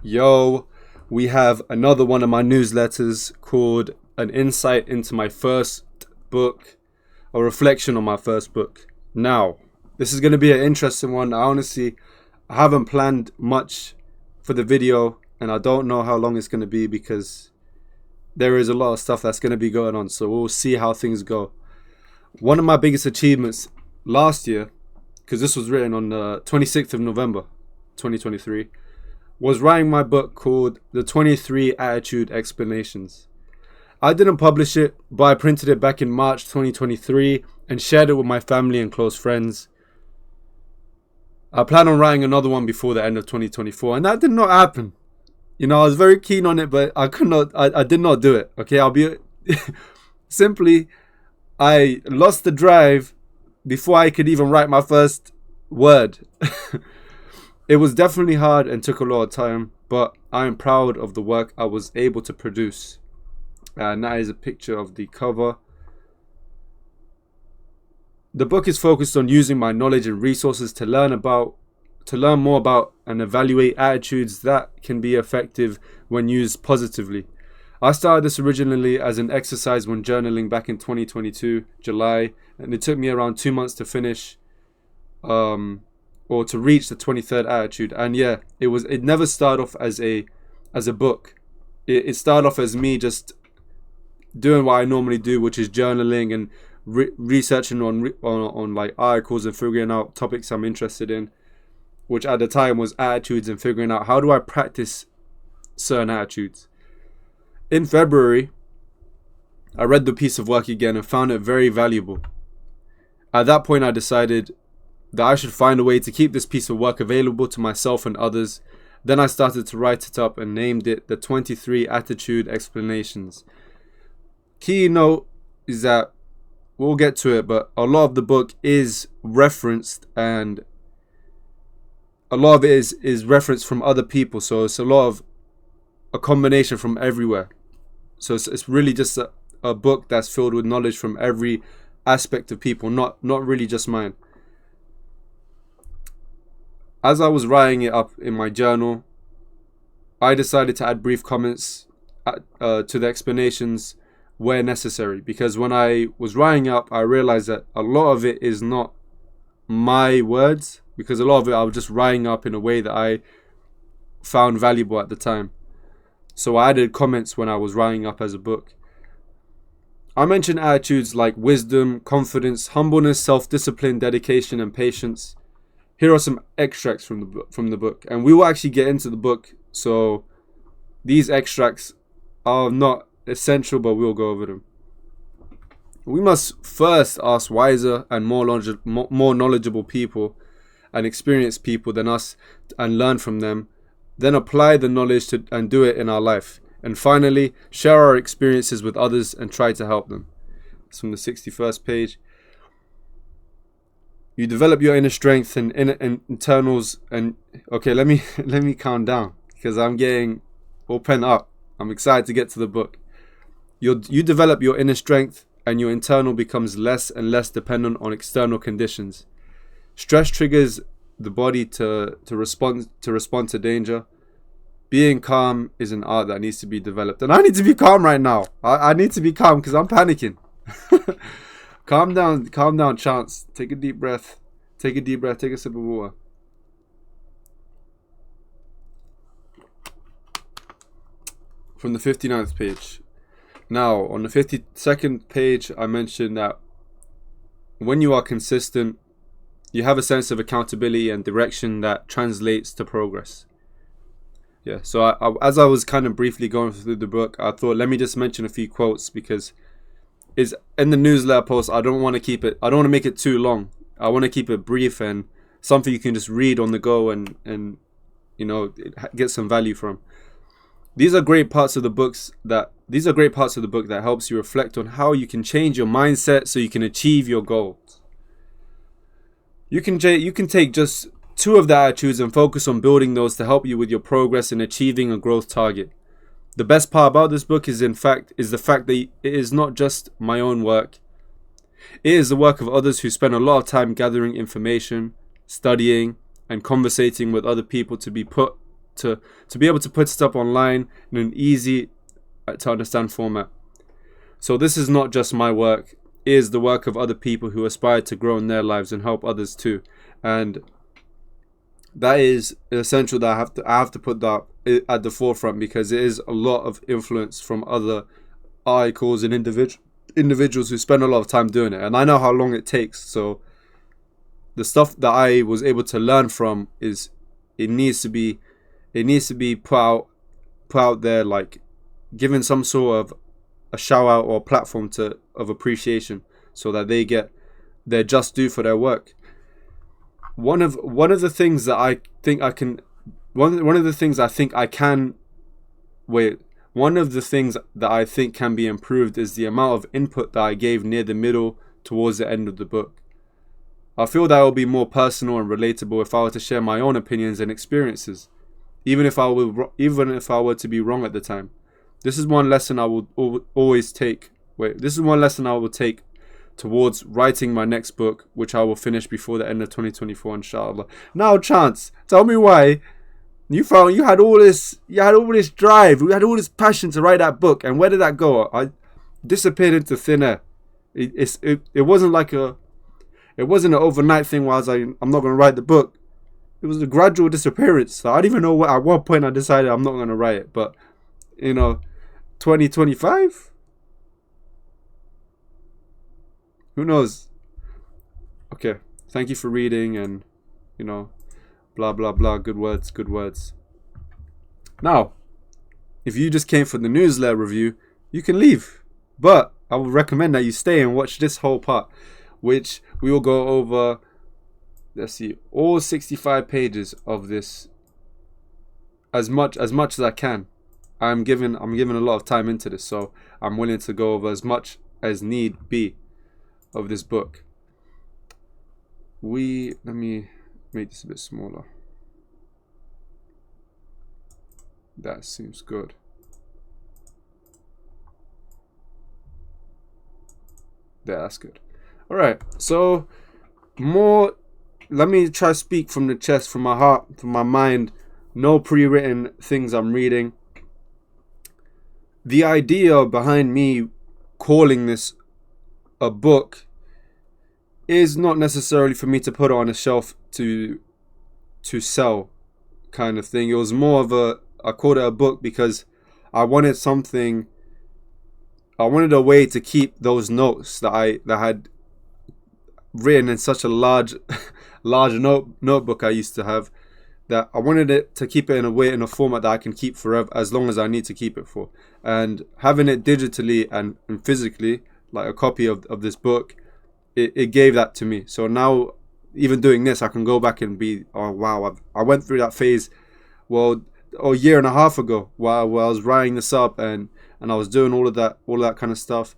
Yo, we have another one of my newsletters called An Insight into My First Book, a reflection on my first book. Now, this is going to be an interesting one. I haven't planned much for the video, and I don't know how long it's going to be because there is a lot of stuff that's going to be going on. So we'll see how things go. One of my biggest achievements last year, because this was written on the 26th of November, 2023, was writing my book called The 23 Attitude Explanations. I didn't publish it, but I printed it back in March 2023 and shared it with my family and close friends. I plan on writing another one before the end of 2024, and that did not happen. I was very keen on it, but I did not do it. Okay, simply, I lost the drive before I could even write my first word. It was definitely hard and took a lot of time, but I am proud of the work I was able to produce. And that is a picture of the cover. The book is focused on using my knowledge and resources to learn more about and evaluate attitudes that can be effective when used positively. I started this originally as an exercise when journaling back in 2022, July, and it took me around 2 months to finish. Or to reach the 23rd attitude. And yeah, it never started off as a book. It started off as me just doing what I normally do, which is journaling and researching on like articles and figuring out topics I'm interested in, which at the time was attitudes, and figuring out how do I practice certain attitudes. In February, I read the piece of work again and found it very valuable. At that point, I decided that I should find a way to keep this piece of work available to myself and others. Then I started to write it up and named it The 23 Attitude Explanations. Key note is that we'll get to it, but a lot of the book is referenced, and a lot of it is referenced from other people. So it's a combination from everywhere. So it's really just a book that's filled with knowledge from every aspect of people, not really just mine. As I was writing it up in my journal, I decided to add brief comments to the explanations where necessary, because when I was writing up, I realized that a lot of it is not my words, because a lot of it I was just writing up in a way that I found valuable at the time. So I added comments when I was writing up as a book. I mentioned attitudes like wisdom, confidence, humbleness, self-discipline, dedication, and patience. Here are some extracts from the book, and we will actually get into the book, so these extracts are not essential, but we'll go over them. We must first ask wiser and more knowledgeable people and experienced people than us and learn from them, then apply the knowledge and do it in our life, and finally share our experiences with others and try to help them. It's from the 61st page. You develop your inner strength and internals. And okay, let me calm down because I'm getting all pent up. I'm excited to get to the book. You develop your inner strength, and your internal becomes less and less dependent on external conditions. Stress triggers the body to respond to danger. Being calm is an art that needs to be developed, and I need to be calm right now. I need to be calm because I'm panicking. Calm down, Chance. Take a deep breath. Take a sip of water. From the 59th page. Now, on the 52nd page, I mentioned that when you are consistent, you have a sense of accountability and direction that translates to progress. Yeah, so as I was kind of briefly going through the book, I thought, let me just mention a few quotes, because is in the newsletter post, I don't want to make it too long. I want to keep it brief and something you can just read on the go and get some value from. These are great parts of the book that helps you reflect on how you can change your mindset so you can achieve your goals. You can take just 2 of the attitudes and focus on building those to help you with your progress in achieving a growth target. The best part about this book is the fact that it is not just my own work. It is the work of others who spend a lot of time gathering information, studying, and conversating with other people to be put to be able to put it up online in an easy to understand format. So this is not just my work, it is the work of other people who aspire to grow in their lives and help others too. And that is essential that I have to put that at the forefront, because it is a lot of influence from other articles and individuals who spend a lot of time doing it. And I know how long it takes, so the stuff that I was able to learn from is it needs to be put out there, like given some sort of a shout out or platform of appreciation, so that they get their just due for their work. One of the things that I think I can one of the things I think I can wait one of the things that I think can be improved is the amount of input that I gave near the middle towards the end of the book. I feel that it will be more personal and relatable if I were to share my own opinions and experiences, even if I were to be wrong at the time. This is one lesson I will always take. This is one lesson I will take towards writing my next book, which I will finish before the end of 2024, inshallah. Now, Chance, tell me why you had all this drive, you had all this passion to write that book, and where did that go? I disappeared into thin air. It wasn't an overnight thing where I was like, I'm not going to write the book. It was a gradual disappearance. So I don't even know at what point I decided I'm not going to write it. But 2025? Who knows? Okay. Thank you for reading and, blah, blah, blah. Good words. Now, if you just came for the newsletter review, you can leave. But I would recommend that you stay and watch this whole part, which we will go over, let's see, all 65 pages of this as much as I can. I'm giving a lot of time into this, so I'm willing to go over as much as need be of this book. Let me make this a bit smaller. That seems good. Yeah, that's good. Alright, so let me try to speak from the chest, from my heart, from my mind. No pre-written things I'm reading. The idea behind me calling this a book is not necessarily for me to put it on a shelf to sell kind of thing. It was more of I called it a book because I wanted a way to keep those notes that I had written in such a large notebook I used to have, that I wanted it to keep it in a format that I can keep forever, as long as I need to keep it for. And having it digitally and physically, like a copy of this book, it gave that to me. So now, even doing this, I can go back and be, oh wow, I went through that phase, a year and a half ago, while I was writing this up and I was doing all of that kind of stuff.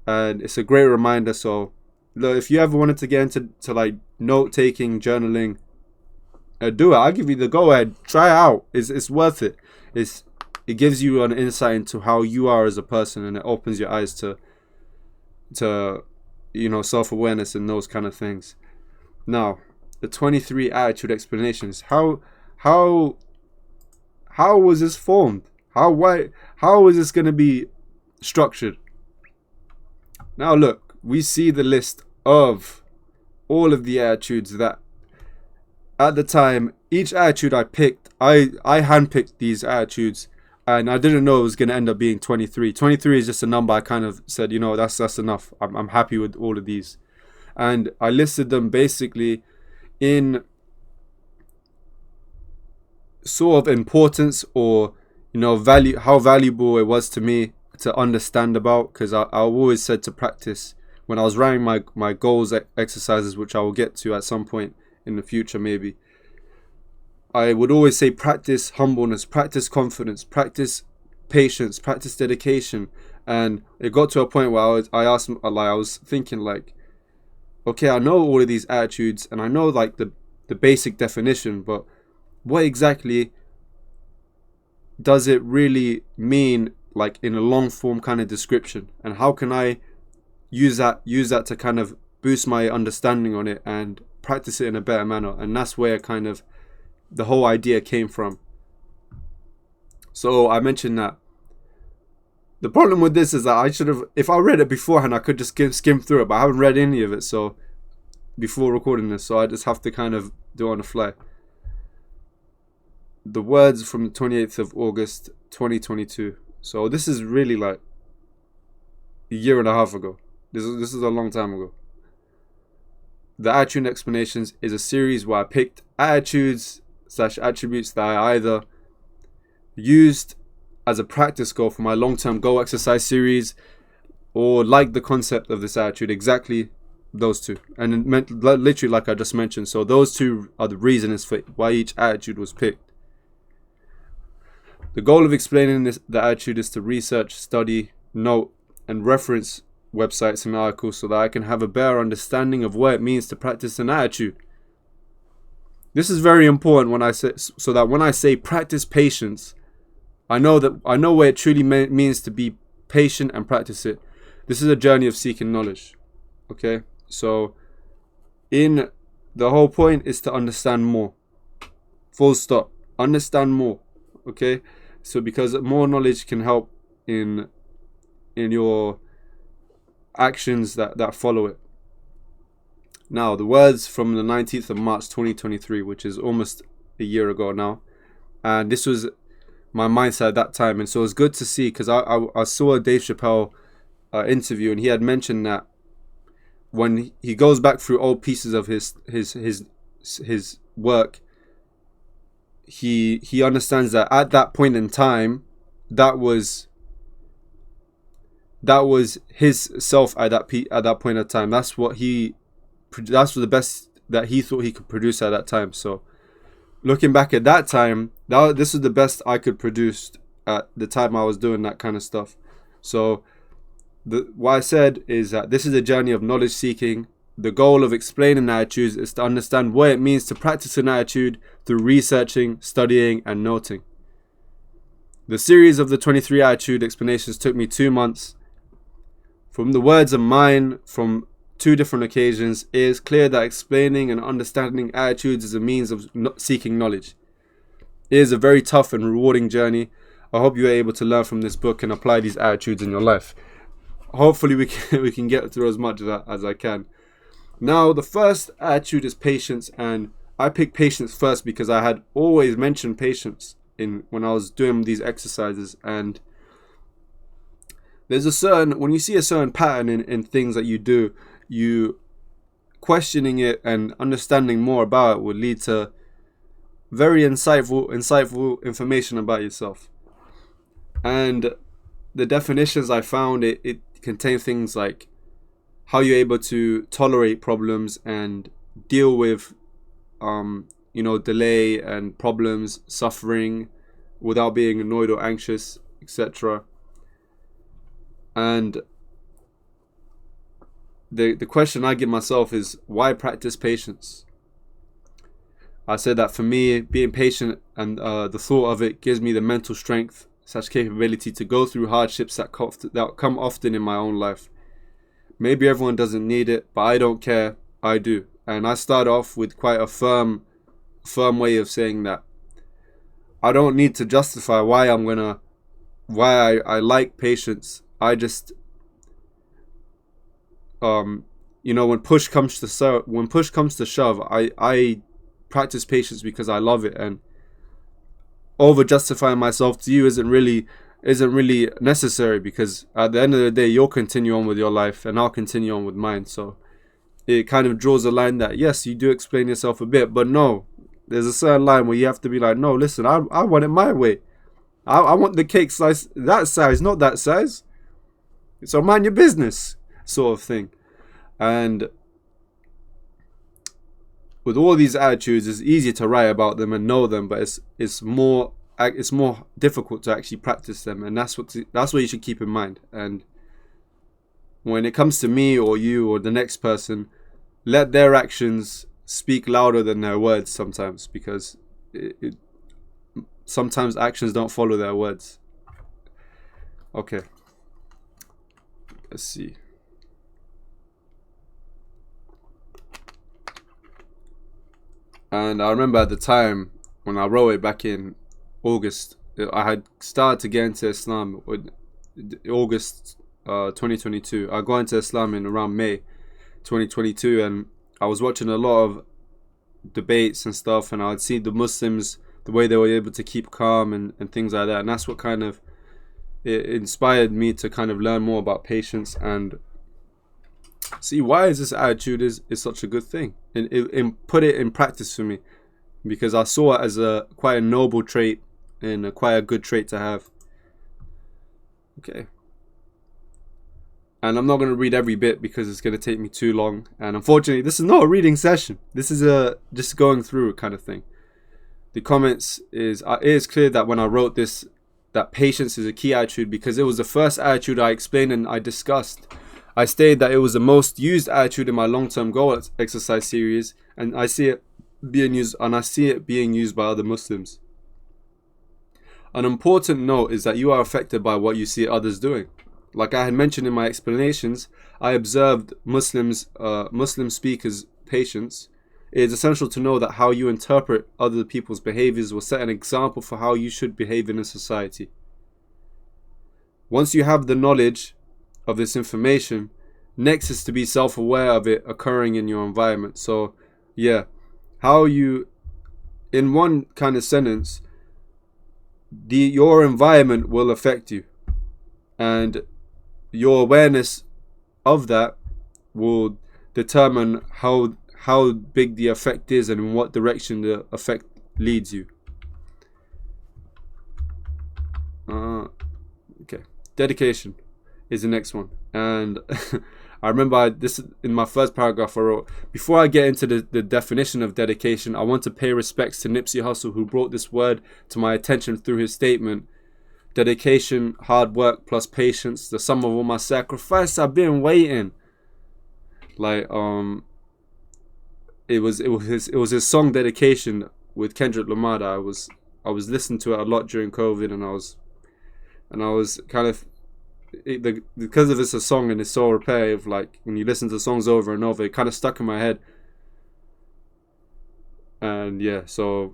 And it's a great reminder. So look, if you ever wanted to get into like note taking, journaling, do it. I'll give you the go ahead. Try it out. It's worth it. It gives you an insight into how you are as a person, and it opens your eyes to self-awareness and those kind of things. Now, the 23 attitude explanations. How was this formed? How is this going to be structured? Now look, we see the list of all of the attitudes that at the time, each attitude I picked, I handpicked these attitudes, and I didn't know it was going to end up being 23. 23 is just a number I kind of said, that's enough. I'm happy with all of these. And I listed them basically in sort of importance, or value, how valuable it was to me to understand about, because I always said to practice when I was writing my goals exercises, which I will get to at some point in the future maybe. I would always say practice humbleness, practice confidence, practice patience, practice dedication. And it got to a point where I was thinking like, okay, I know all of these attitudes and I know like the basic definition, but what exactly does it really mean, like in a long form kind of description? And how can I use that to kind of boost my understanding on it and practice it in a better manner? And that's where kind of the whole idea came from. So I mentioned that the problem with this is that I should have, if I read it beforehand, I could just skim through it, but I haven't read any of it. So before recording this, so I just have to kind of do it on the fly. The words from the 28th of August 2022. So this is really like a year and a half ago. This is a long time ago. The Attitude Explanations is a series where I picked attitudes / attributes that I either used as a practice goal for my long-term goal exercise series, or like the concept of this attitude, exactly those two. And it meant literally like I just mentioned. So those two are the reasons for why each attitude was picked. The goal of explaining the attitude is to research, study, note, and reference websites and articles so that I can have a better understanding of what it means to practice an attitude. This is very important when I say, so that when I say practice patience, I know what it truly means to be patient and practice it. This is a journey of seeking knowledge. Okay, so the whole point is to understand more. Full stop. Understand more. Okay, so because more knowledge can help in your actions that follow it. Now, the words from the 19th of March 2023, which is almost a year ago now, and this was my mindset at that time. And so it's good to see, because I saw a Dave Chappelle interview, and he had mentioned that when he goes back through old pieces of his work, he understands that at that point in time, that was his self at that point in time. That's the best that he thought he could produce at that time. So looking back at that time, this is the best I could produce at the time I was doing that kind of stuff. So what I said is that this is a journey of knowledge seeking. The goal of explaining attitudes is to understand what it means to practice an attitude through researching, studying, and noting. The series of the 23 attitude explanations took me 2 months. From the words of mine from 2 different occasions, it is clear that explaining and understanding attitudes is a means of seeking knowledge. It is a very tough and rewarding journey. I hope you are able to learn from this book and apply these attitudes in your life. Hopefully we can get through as much of that as I can. Now, the first attitude is patience, and I picked patience first because I had always mentioned patience when I was doing these exercises. And there's when you see a certain pattern in things that you do, you questioning it and understanding more about it will lead to very insightful information about yourself. And the definitions I found, it contain things like how you're able to tolerate problems and deal with delay and problems, suffering, without being annoyed or anxious, etc. And the question I give myself is, why practice patience? I said that for me, being patient and the thought of it gives me the mental strength / capability to go through hardships that come often in my own life. Maybe everyone doesn't need it, but I don't care. I do. And I start off with quite a firm way of saying that I don't need to justify why I like patience. I just when push comes to shove, I practice patience because I love it, and over justifying myself to you isn't really necessary, because at the end of the day, you'll continue on with your life and I'll continue on with mine. So it kind of draws a line that, yes, you do explain yourself a bit, but no, there's a certain line where you have to be like, no, listen, I want it my way. I want the cake slice that size, not that size. So mind your business, sort of thing. And with all these attitudes, it's easier to write about them and know them, but it's more difficult to actually practice them, and that's what you should keep in mind. And when it comes to me or you or the next person, let their actions speak louder than their words sometimes, because sometimes actions don't follow their words. Okay, let's see. And I remember at the time when I wrote it back in August I had started to get into Islam with August 2022. I got into Islam in around May 2022, and I was watching a lot of debates and stuff, and I'd see the Muslims, the way they were able to keep calm and things like that, and that's what kind of it inspired me to kind of learn more about patience and see why is this attitude is such a good thing, and put it in practice for me, because I saw it as a quite a noble trait and quite a good trait to have. Okay. And I'm not going to read every bit because it's going to take me too long. And unfortunately, this is not a reading session. This is a just going through kind of thing. The comments is, it is clear that when I wrote this, that patience is a key attitude because it was the first attitude I explained and I discussed. I stated that it was the most used attitude in my long-term goal exercise series, and I see it being used by other Muslims. An important note is that you are affected by what you see others doing. Like I had mentioned in my explanations, I observed Muslim speakers' patience. It is essential to know that how you interpret other people's behaviors will set an example for how you should behave in a society. Once you have the knowledge of this information, next is to be self-aware of it occurring in your environment. So, yeah, how you, in one kind of sentence, your environment will affect you, and your awareness of that will determine how big the effect is and in what direction the effect leads you. Okay, dedication is the next one, and I remember this in my first paragraph I wrote, before I get into the definition of dedication, I want to pay respects to Nipsey Hussle, who brought this word to my attention through his statement, dedication, hard work plus patience, the sum of all my sacrifice, I've been waiting. Like it was his song Dedication with Kendrick Lamar that I was listening to it a lot during COVID, and I was kind of because of it's a song and it's so repetitive, like when you listen to songs over and over, it kind of stuck in my head. And yeah, so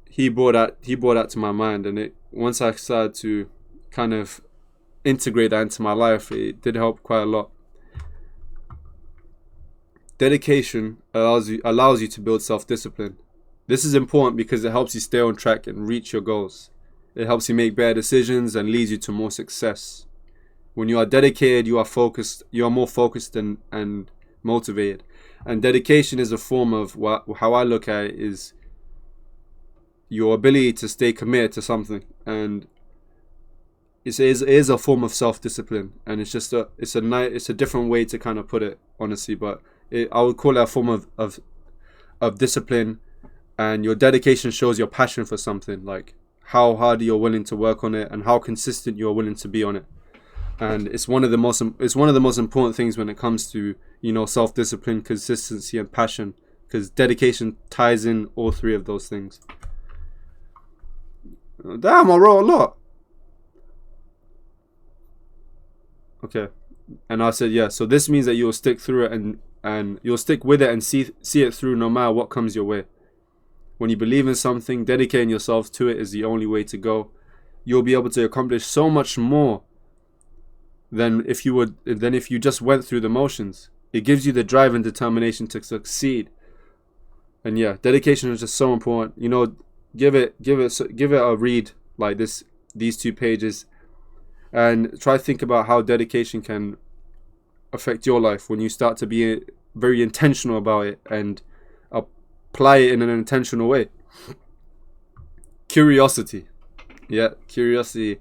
he brought that to my mind, and once I started to kind of integrate that into my life, it did help quite a lot. Dedication allows you to build self-discipline. This is important because it helps you stay on track and reach your goals. It helps you make better decisions and leads you to more success. When you are dedicated, you are more focused and motivated. And dedication is a form of how I look at it is your ability to stay committed to something, and it is a form of self-discipline, and it's a different way to kind of put it, honestly, but I would call it a form of discipline, and your dedication shows your passion for something, like how hard you're willing to work on it and how consistent you're willing to be on it. And it's one of the most important things when it comes to, self-discipline, consistency and passion, because dedication ties in all three of those things. Damn, I wrote a lot. Okay. And I said, yeah, so this means that you'll stick through it and you'll stick with it and see it through no matter what comes your way. When you believe in something, dedicating yourself to it is the only way to go. You'll be able to accomplish so much more than if you just went through the motions. It gives you the drive and determination to succeed. And yeah, dedication is just so important. Give it a read like these 2 pages, and try to think about how dedication can affect your life when you start to be very intentional about it and apply it in an intentional way. Curiosity. Yeah, curiosity.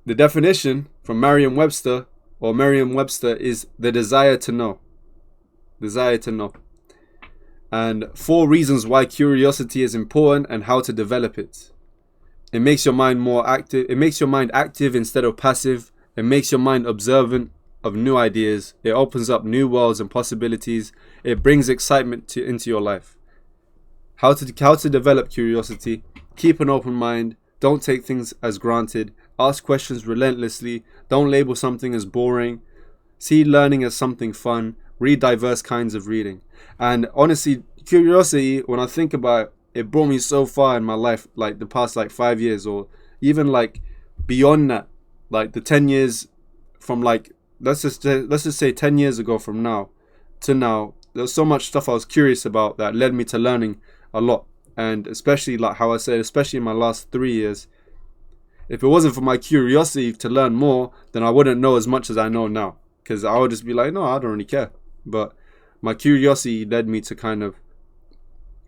The definition from Merriam-Webster is the desire to know. Desire to know. And 4 reasons why curiosity is important and how to develop it. It makes your mind more active. It makes your mind active instead of passive. It makes your mind observant of new ideas. It opens up new worlds and possibilities. It brings excitement into your life. How to develop curiosity. Keep an open mind. Don't take things as granted. Ask questions relentlessly. Don't label something as boring. See learning as something fun. Read diverse kinds of reading. And honestly, curiosity, when I think about it, it brought me so far in my life, like the past like 5 years, or even like beyond that, like the 10 years from like, let's just say 10 years ago from now to now. There's so much stuff I was curious about that led me to learning a lot. And especially, like how I said, especially in my last 3 years, if it wasn't for my curiosity to learn more, then I wouldn't know as much as I know now. Because I would just be like, no, I don't really care. But my curiosity led me to kind of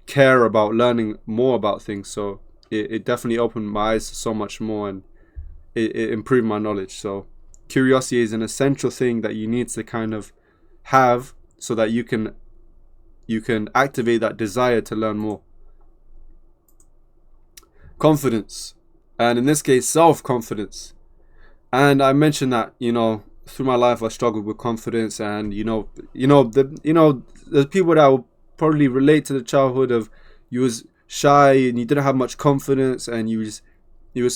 care about learning more about things. So it definitely opened my eyes to so much more, and it improved my knowledge. So curiosity is an essential thing that you need to kind of have so that you can activate that desire to learn more. Confidence, and in this case self-confidence. And I mentioned that, through my life I struggled with confidence, and there's people that will probably relate to the childhood of you was shy and you didn't have much confidence, and you was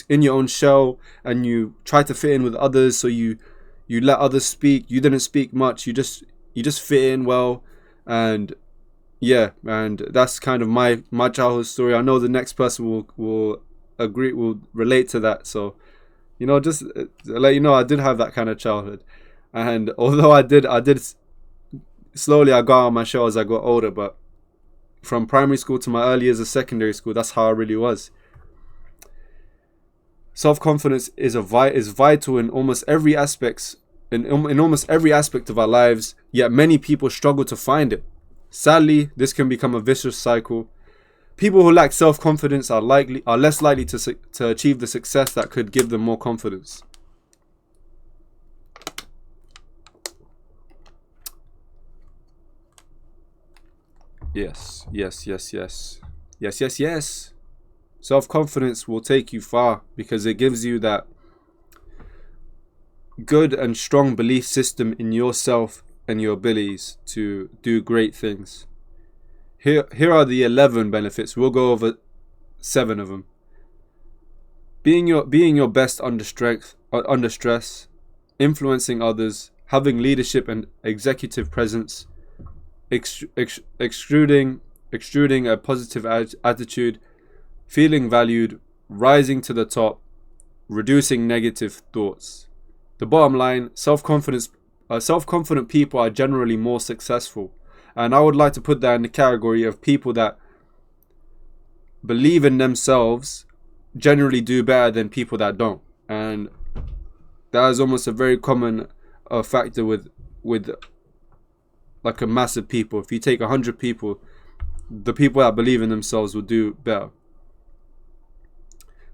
in your own shell, and you tried to fit in with others, so you let others speak, you didn't speak much, you just fit in well. And yeah, and that's kind of my childhood story. I know the next person will relate to that. So just to let you know, I did have that kind of childhood. And although I did slowly, I got out of my shell as I got older, but from primary school to my early years of secondary school, that's how I really was. Self-confidence is vital in almost every aspect of our lives, yet many people struggle to find it. Sadly, this can become a vicious cycle. People who lack self-confidence are less likely to achieve the success that could give them more confidence. Yes. Self-confidence will take you far because it gives you that good and strong belief system in yourself and your abilities to do great things. Here are the 11 benefits. We'll go over 7 of them. Being your best under stress, influencing others, having leadership and executive presence, extruding a positive attitude, feeling valued, rising to the top, reducing negative thoughts. The bottom line, self-confident people are generally more successful. And I would like to put that in the category of people that believe in themselves generally do better than people that don't. And that is almost a very common factor with like a massive people. If you take 100 people, the people that believe in themselves will do better.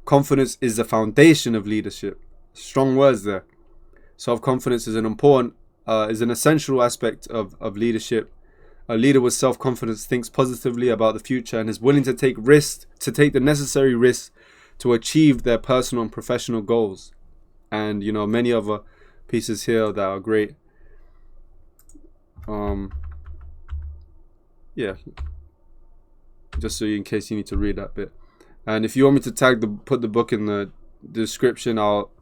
Confidence is the foundation of leadership. Strong words there. Self-confidence is an essential aspect of leadership. A leader with self-confidence thinks positively about the future and is willing to take the necessary risks to achieve their personal and professional goals. And many other pieces here that are great. Just so in case you need to read that bit. And if you want me to put the book in the description, I'll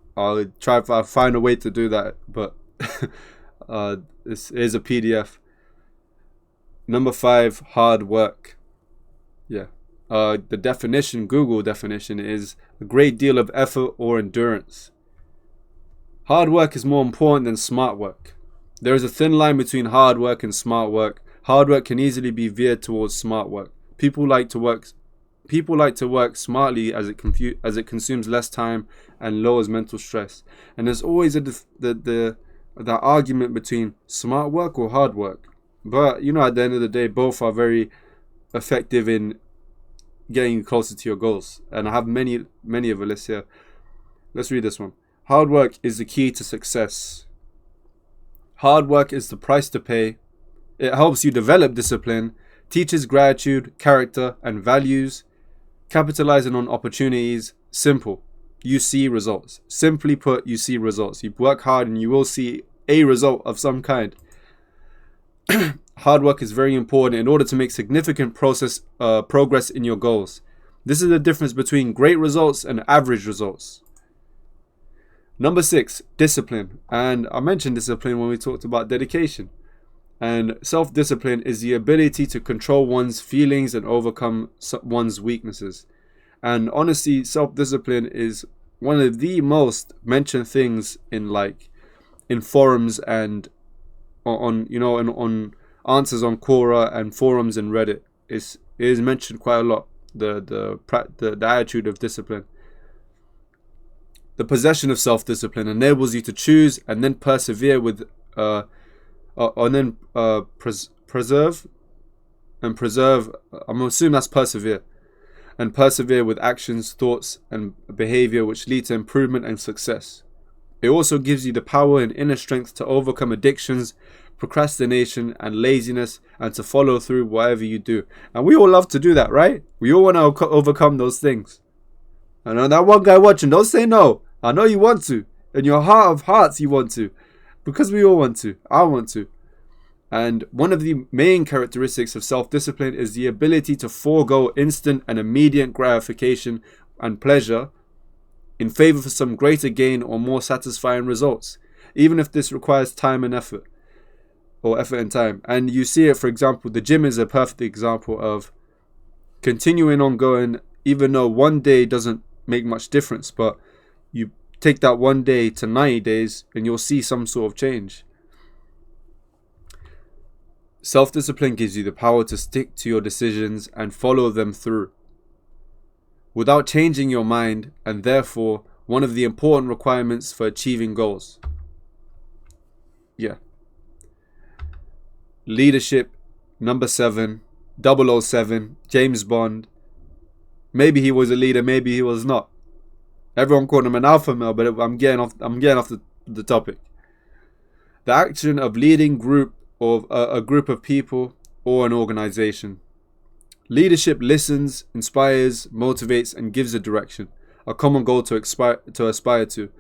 try to find a way to do that. But this is a PDF. Number 5, hard work. The definition, Google definition, is a great deal of effort or endurance. Hard work is more important than smart work. There is a thin line between hard work and smart work. Hard work can easily be veered towards smart work. People like to work smartly as it consumes less time and lowers mental stress. And there's always that argument between smart work or hard work. But at the end of the day, both are very effective in getting you closer to your goals. And I have many of a list here. Let's read this one. Hard work is the key to success. Hard work is the price to pay. It helps you develop discipline, teaches gratitude, character, and values, capitalizing on opportunities. Simple. You see results. Simply put, you see results. You work hard and you will see a result of some kind. Hard work is very important in order to make significant progress in your goals. This is the difference between great results and average results. Number 6, discipline. And I mentioned discipline when we talked about dedication. And self-discipline is the ability to control one's feelings and overcome one's weaknesses. And honestly, self-discipline is one of the most mentioned things in forums and on answers on Quora and forums and Reddit. It is mentioned quite a lot. The attitude of discipline. The possession of self-discipline enables you to choose and then persevere with preserve. I'm assuming that's persevere. And persevere with actions, thoughts, and behavior which lead to improvement and success. It also gives you the power and inner strength to overcome addictions, procrastination, and laziness, and to follow through whatever you do. And we all love to do that, right? We all want to overcome those things. And that one guy watching, don't say no. I know you want to. In your heart of hearts, you want to. Because we all want to. I want to. And one of the main characteristics of self-discipline is the ability to forego instant and immediate gratification and pleasure in favor of some greater gain or more satisfying results, even if this requires time and effort, or effort and time. And you see it, for example, the gym is a perfect example of continuing on going, even though one day doesn't make much difference, but you take that one day to 90 days and you'll see some sort of change. Self-discipline gives you the power to stick to your decisions and follow them through without changing your mind, and therefore one of the important requirements for achieving goals. Yeah. Leadership, number 7, 007, James Bond. Maybe he was a leader, maybe he was not. Everyone called him an alpha male, but I'm getting off the topic. The action of leading a group of people or an organization. Leadership listens, inspires, motivates, and gives a direction, a common goal to aspire to.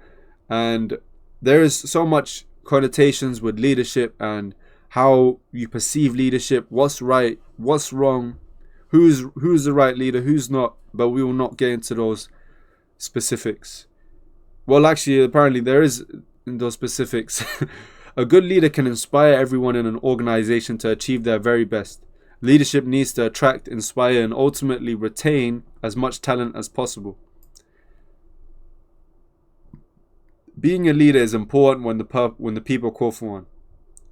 And there is so much connotations with leadership and how you perceive leadership, what's right, what's wrong, who's the right leader, who's not, but we will not get into those specifics. Well, actually, apparently there is in those specifics. A good leader can inspire everyone in an organization to achieve their very best. Leadership needs to attract, inspire, and ultimately retain as much talent as possible. Being a leader is important when the people call for one.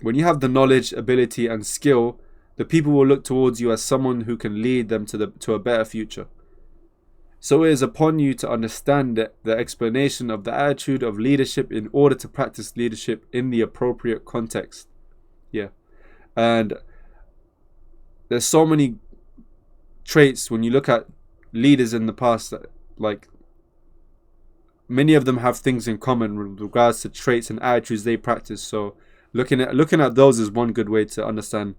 When you have the knowledge, ability, and skill, the people will look towards you as someone who can lead them to a better future. So it is upon you to understand the explanation of the attitude of leadership in order to practice leadership in the appropriate context. Yeah. And there's so many traits when you look at leaders in the past that, like, many of them have things in common with regards to traits and attitudes they practice. So looking at those is one good way to understand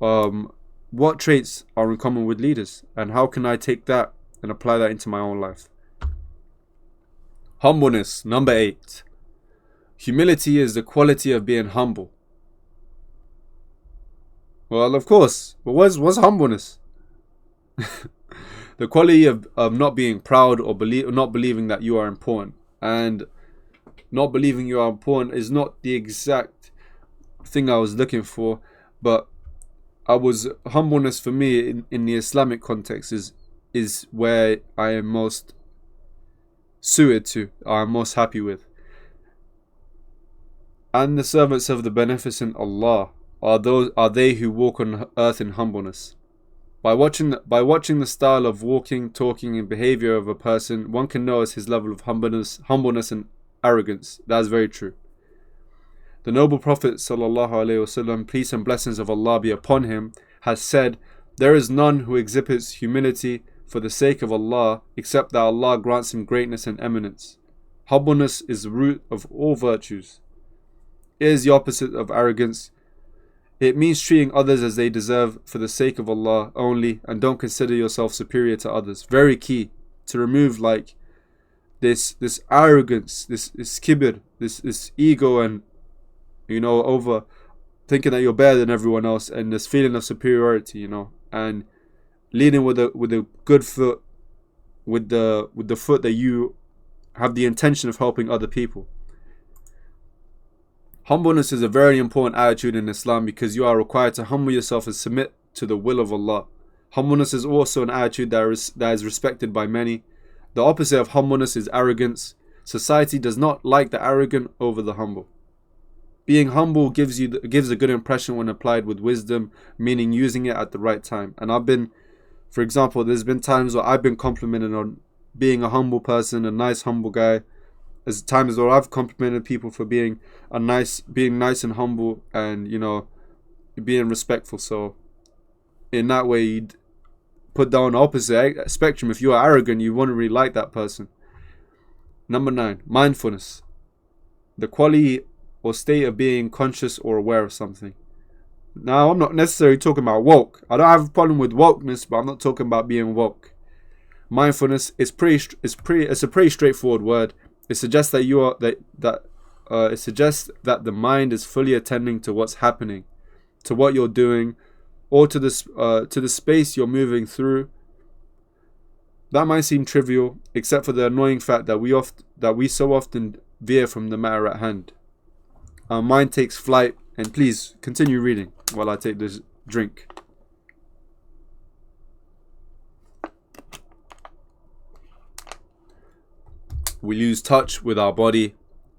what traits are in common with leaders and how can I take that and apply that into my own life. Humbleness, number 8. Humility is the quality of being humble. Well, of course. But what's humbleness? The quality of not being proud or not believing that you are important. And not believing you are important is not the exact thing I was looking for, but humbleness for me in the Islamic context is where I am most suited to, I'm most happy with. And the servants of the beneficent Allah are they who walk on earth in humbleness. By watching the style of walking, talking, and behavior of a person, one can notice his level of humbleness and arrogance. That is very true. The noble Prophet ﷺ, peace and blessings of Allah be upon him, has said, "There is none who exhibits humility for the sake of Allah, except that Allah grants him greatness and eminence. Humbleness is the root of all virtues. It is the opposite of arrogance. It means treating others as they deserve for the sake of Allah only, and don't consider yourself superior to others." Very key to remove this arrogance, this kibir, this ego, and over thinking that you're better than everyone else, and this feeling of superiority, and leading with a good foot, with the foot that you have the intention of helping other people. Humbleness is a very important attitude in Islam because you are required to humble yourself and submit to the will of Allah. Humbleness is also an attitude that is respected by many. The opposite of humbleness is arrogance. Society does not like the arrogant over the humble. Being humble gives a good impression when applied with wisdom, meaning using it at the right time. And for example, there's been times where I've been complimented on being a humble person, a nice humble guy. There's times where I've complimented people for being nice and humble, and being respectful. So in that way, you'd put down the opposite spectrum. If you are arrogant, you wouldn't really like that person. Number 9, mindfulness. The quality or state of being conscious or aware of something. Now, I'm not necessarily talking about woke. I don't have a problem with wokeness, but I'm not talking about being woke. Mindfulness is a pretty straightforward word. It suggests that the mind is fully attending to what's happening, to what you're doing, or to the space you're moving through. That might seem trivial, except for the annoying fact that we so often veer from the matter at hand. Our mind takes flight, and please continue reading while I take this drink. We lose touch with our body,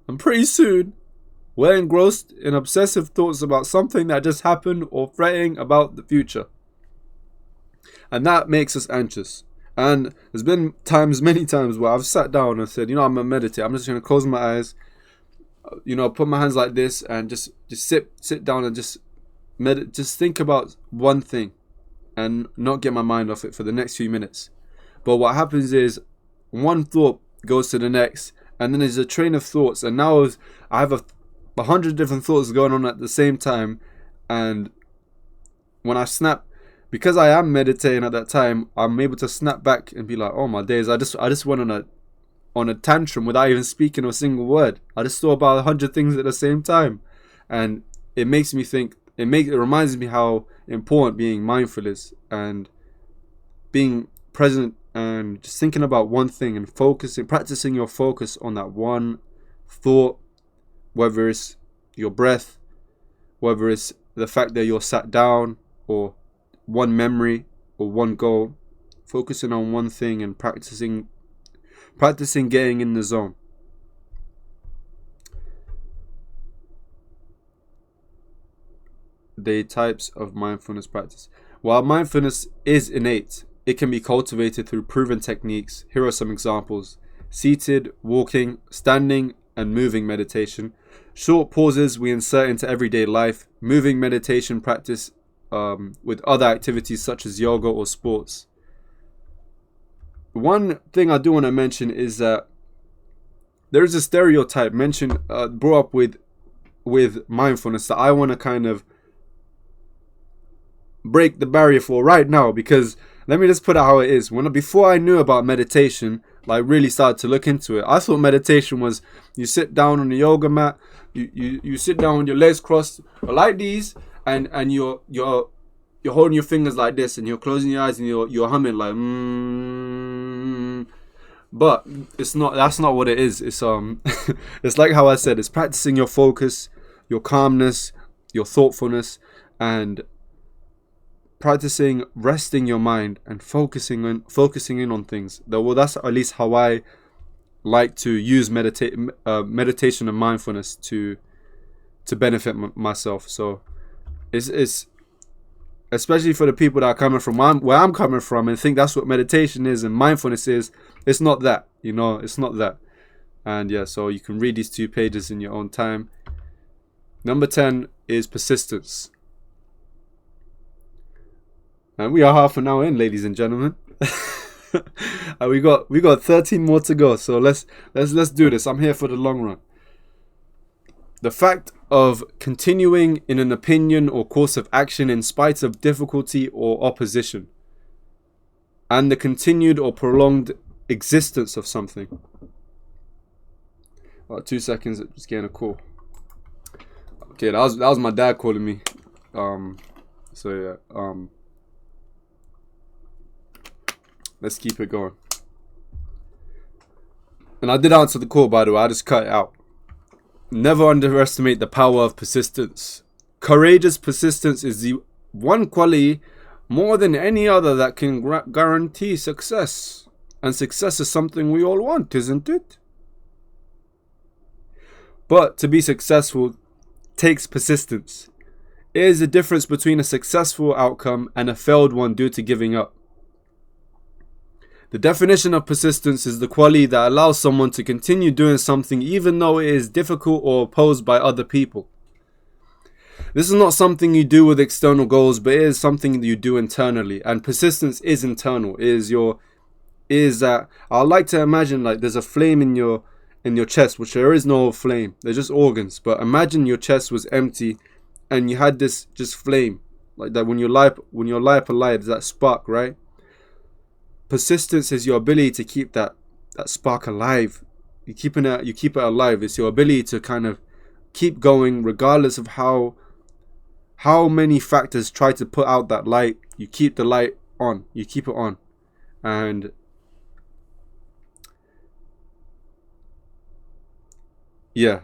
and pretty soon, we're engrossed in obsessive thoughts about something that just happened or fretting about the future. And that makes us anxious. And there's been many times, where I've sat down and said, I'm going to meditate. I'm just going to close my eyes, put my hands like this and just sit down and just think about one thing and not get my mind off it for the next few minutes. But what happens is one thought goes to the next, and then there's a train of thoughts, and now I have 100 different thoughts going on at the same time. And when I snap, because I am meditating at that time, I'm able to snap back and be like, oh my days, I just went on a tantrum without even speaking a single word. I just thought about 100 things at the same time. And it makes me think, it reminds me how important being mindful is, and being present and just thinking about one thing and practicing your focus on that one thought, whether it's your breath, whether it's the fact that you're sat down, or one memory or one goal, focusing on one thing and practicing getting in the zone. The types of mindfulness practice. While mindfulness is innate, it can be cultivated through proven techniques. Here are some examples: seated, walking, standing, and moving meditation. Short pauses we insert into everyday life. Moving meditation practice with other activities such as yoga or sports. One thing I do want to mention is that there is a stereotype brought up with mindfulness that I want to kind of break the barrier for right now, because let me just put it how it is. Before I knew about meditation, really started to look into it, I thought meditation was you sit down on the yoga mat, you sit down with your legs crossed like these, and you're holding your fingers like this, and you're closing your eyes, and you're humming like But that's not what it is. It's it's like how I said, it's practicing your focus, your calmness, your thoughtfulness, and practicing resting your mind and focusing in on things. Well, that's at least how I like to use meditation and mindfulness to benefit myself. So it's especially for the people that are coming from where I'm coming from and think that's what meditation is and mindfulness is. It's not that, it's not that. And yeah, so you can read these 2 pages in your own time. Number 10 is persistence. And we are half an hour in, ladies and gentlemen. And we got 13 more to go. So let's do this. I'm here for the long run. The fact of continuing in an opinion or course of action in spite of difficulty or opposition, and the continued or prolonged existence of something. 2 seconds, just getting a call. Okay, that was my dad calling me. So yeah. Let's keep it going. And I did answer the call, by the way. I just cut it out. Never underestimate the power of persistence. Courageous persistence is the one quality more than any other that can guarantee success. And success is something we all want, isn't it? But to be successful takes persistence. It is the difference between a successful outcome and a failed one due to giving up. The definition of persistence is the quality that allows someone to continue doing something even though it is difficult or opposed by other people. This is not something you do with external goals, but it is something that you do internally. And persistence is internal. I like to imagine like there's a flame in your chest, which there is no flame. They're just organs. But imagine your chest was empty and you had this just flame. Like that when you light up a light, that spark, right? Persistence is your ability to keep that spark alive. You keep it alive. It's your ability to kind of keep going regardless of how many factors try to put out that light. You keep the light on. You keep it on. And yeah,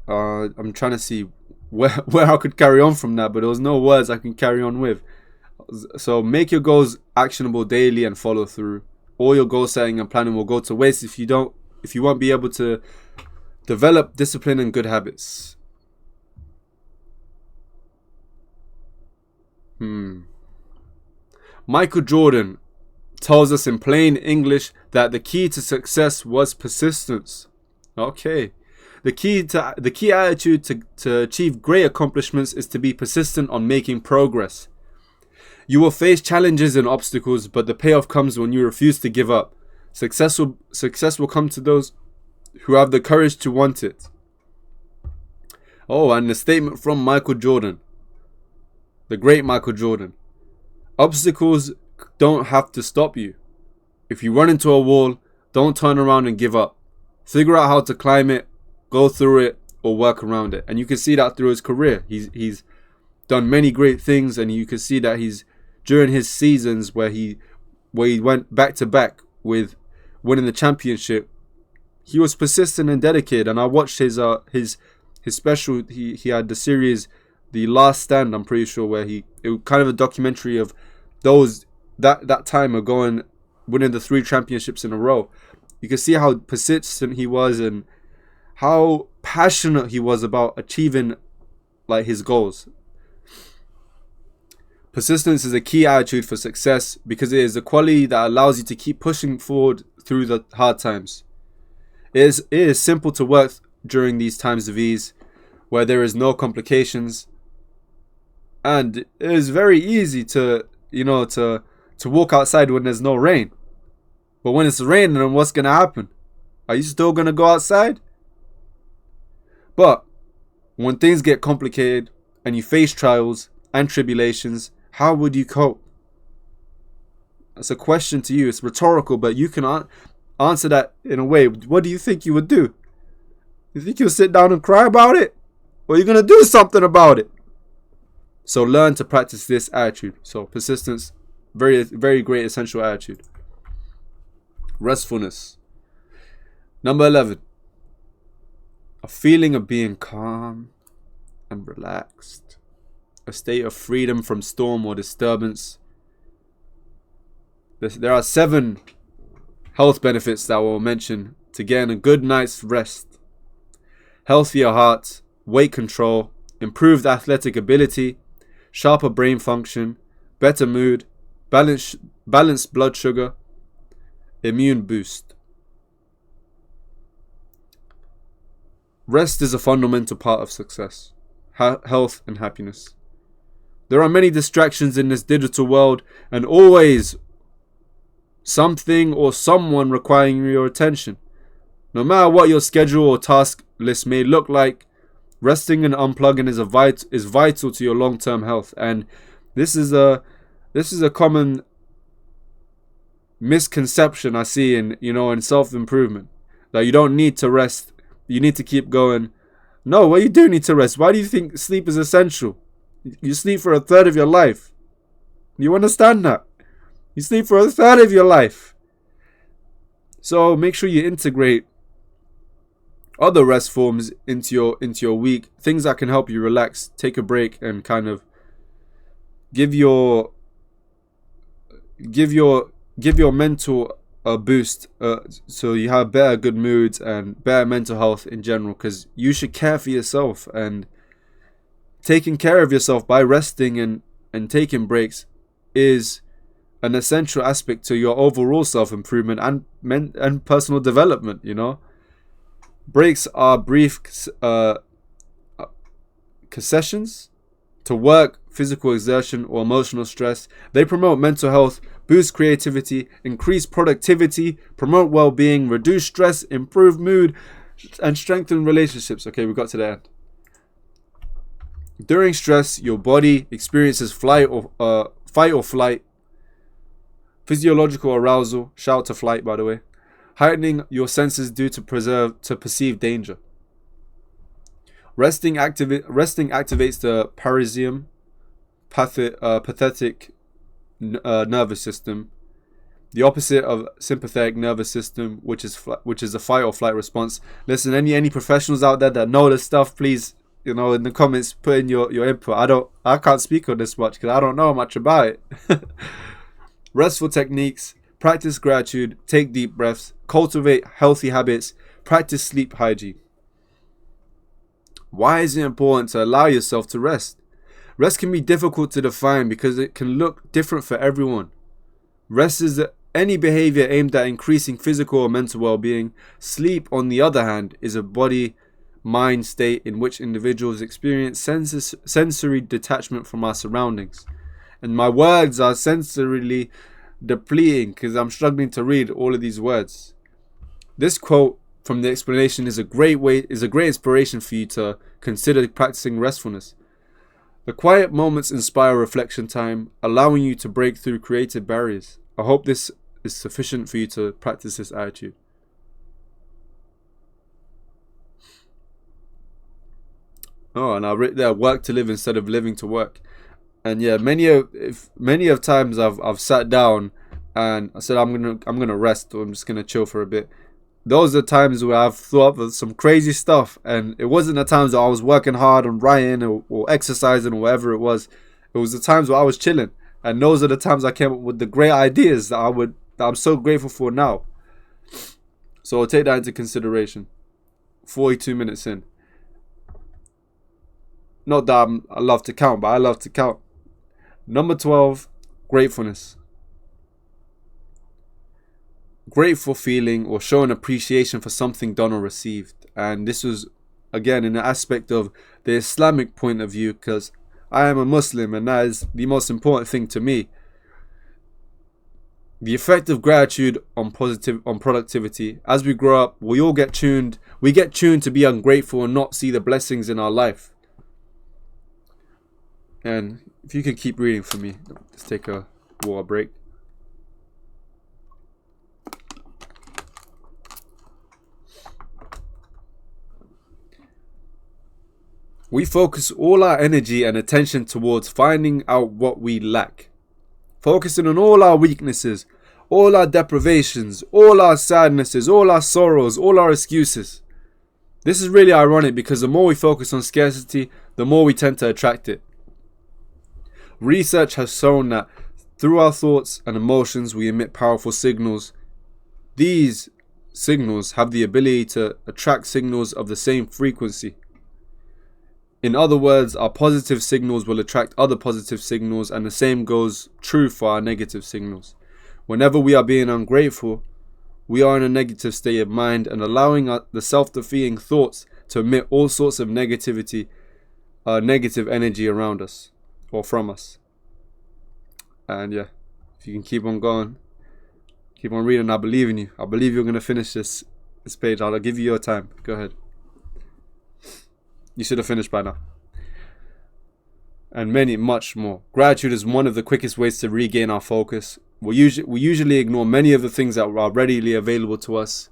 I'm trying to see where I could carry on from that, but there was no words I can carry on with. So make your goals actionable daily and follow through. All your goal setting and planning will go to waste if you won't be able to develop discipline and good habits. Michael Jordan tells us in plain English that the key to success was persistence. Okay. The key attitude to achieve great accomplishments is to be persistent on making progress. You will face challenges and obstacles, but the payoff comes when you refuse to give up. Success will come to those who have the courage to want it. Oh, and the statement from Michael Jordan, the great Michael Jordan. Obstacles don't have to stop you. If you run into a wall, don't turn around and give up. Figure out how to climb it, go through it, or work around it. And you can see that through his career. He's done many great things, and you can see that during his seasons where he went back to back with winning the championship, he was persistent and dedicated. And I watched his special. He had the series, The Last Stand. I'm pretty sure it was kind of a documentary of those that time of winning the 3 championships in a row. You can see how persistent he was and how passionate he was about achieving like his goals. Persistence is a key attitude for success because it is a quality that allows you to keep pushing forward through the hard times. It is simple to work during these times of ease where there is no complications, and it is very easy to walk outside when there's no rain. But when it's raining, then what's going to happen? Are you still going to go outside? But when things get complicated and you face trials and tribulations, how would you cope? That's a question to you. It's rhetorical, but you can answer that in a way. What do you think you would do? You think you'll sit down and cry about it? Or are you going to do something about it? So learn to practice this attitude. So persistence, very, very great essential attitude. Restfulness. Number 11. A feeling of being calm and relaxed. A state of freedom from storm or disturbance. There are 7 health benefits that I will mention to getting a good night's rest. Healthier heart, weight control, improved athletic ability, sharper brain function, better mood, balanced blood sugar, immune boost. Rest is a fundamental part of success, health and happiness. There are many distractions in this digital world and always something or someone requiring your attention. No matter what your schedule or task list may look like, resting and unplugging is vital to your long-term health. And this is a common misconception I see in self-improvement, that you don't need to rest, you need to keep going. No, well, you do need to rest. Why do you think sleep is essential? You sleep for a third of your life. You understand that? You sleep for a third of your life. So make sure you integrate other rest forms into your week, things that can help you relax, take a break, and kind of give your mental a boost, so you have better good moods and better mental health in general, because you should care for yourself, and taking care of yourself by resting and taking breaks is an essential aspect to your overall self-improvement and personal development. Breaks are brief concessions to work, physical exertion, or emotional stress. They promote mental health, boost creativity, increase productivity, promote well-being, reduce stress, improve mood, and strengthen relationships. Okay, we got to the end. During stress, your body experiences fight or flight, physiological arousal, shout to flight, by the way, heightening your senses due to perceive danger. Resting activates the pathetic nervous system, the opposite of sympathetic nervous system, which is a fight or flight response. Listen, any professionals out there that know this stuff, please, in the comments, put in your input. I can't speak on this much because I don't know much about it. Restful techniques: practice gratitude, take deep breaths, cultivate healthy habits, practice sleep hygiene. Why is it important to allow yourself to rest? Rest can be difficult to define because it can look different for everyone. Rest is any behavior aimed at increasing physical or mental well-being. Sleep, on the other hand, is a body-mind state in which individuals experience sensory detachment from our surroundings. And my words are sensorily depleting because I'm struggling to read all of these words. This quote from the explanation is a great inspiration for you to consider practicing restfulness. The quiet moments inspire reflection time, allowing you to break through creative barriers. I hope this is sufficient for you to practice this attitude. Oh, and I wrote there, work to live instead of living to work. And yeah, many of times I've sat down and I said I'm gonna rest, or I'm just gonna chill for a bit. Those are times where I've thought of some crazy stuff, and it wasn't the times that I was working hard on writing or exercising or whatever it was. It was the times where I was chilling, and those are the times I came up with the great ideas that I'm so grateful for now. So I'll take that into consideration. 42 minutes in. Not that I love to count, but I love to count. Number 12, gratefulness. Grateful feeling or showing appreciation for something done or received. And this was, again, in the aspect of the Islamic point of view, because I am a Muslim and that is the most important thing to me. The effect of gratitude on productivity. As we grow up, we get tuned to be ungrateful and not see the blessings in our life. And if you can keep reading for me, let's take a water break. We focus all our energy and attention towards finding out what we lack. Focusing on all our weaknesses, all our deprivations, all our sadnesses, all our sorrows, all our excuses. This is really ironic because the more we focus on scarcity, the more we tend to attract it. Research has shown that through our thoughts and emotions we emit powerful signals. These signals have the ability to attract signals of the same frequency. In other words, our positive signals will attract other positive signals, and the same goes true for our negative signals. Whenever we are being ungrateful, we are in a negative state of mind and allowing the self-defeating thoughts to emit all sorts of negative energy around us or from us. And yeah, if you can keep on going, keep on reading, I believe in you. I believe you're going to finish this page. I'll give you your time. Go ahead. You should have finished by now. And much more. Gratitude is one of the quickest ways to regain our focus. We usually ignore many of the things that are readily available to us.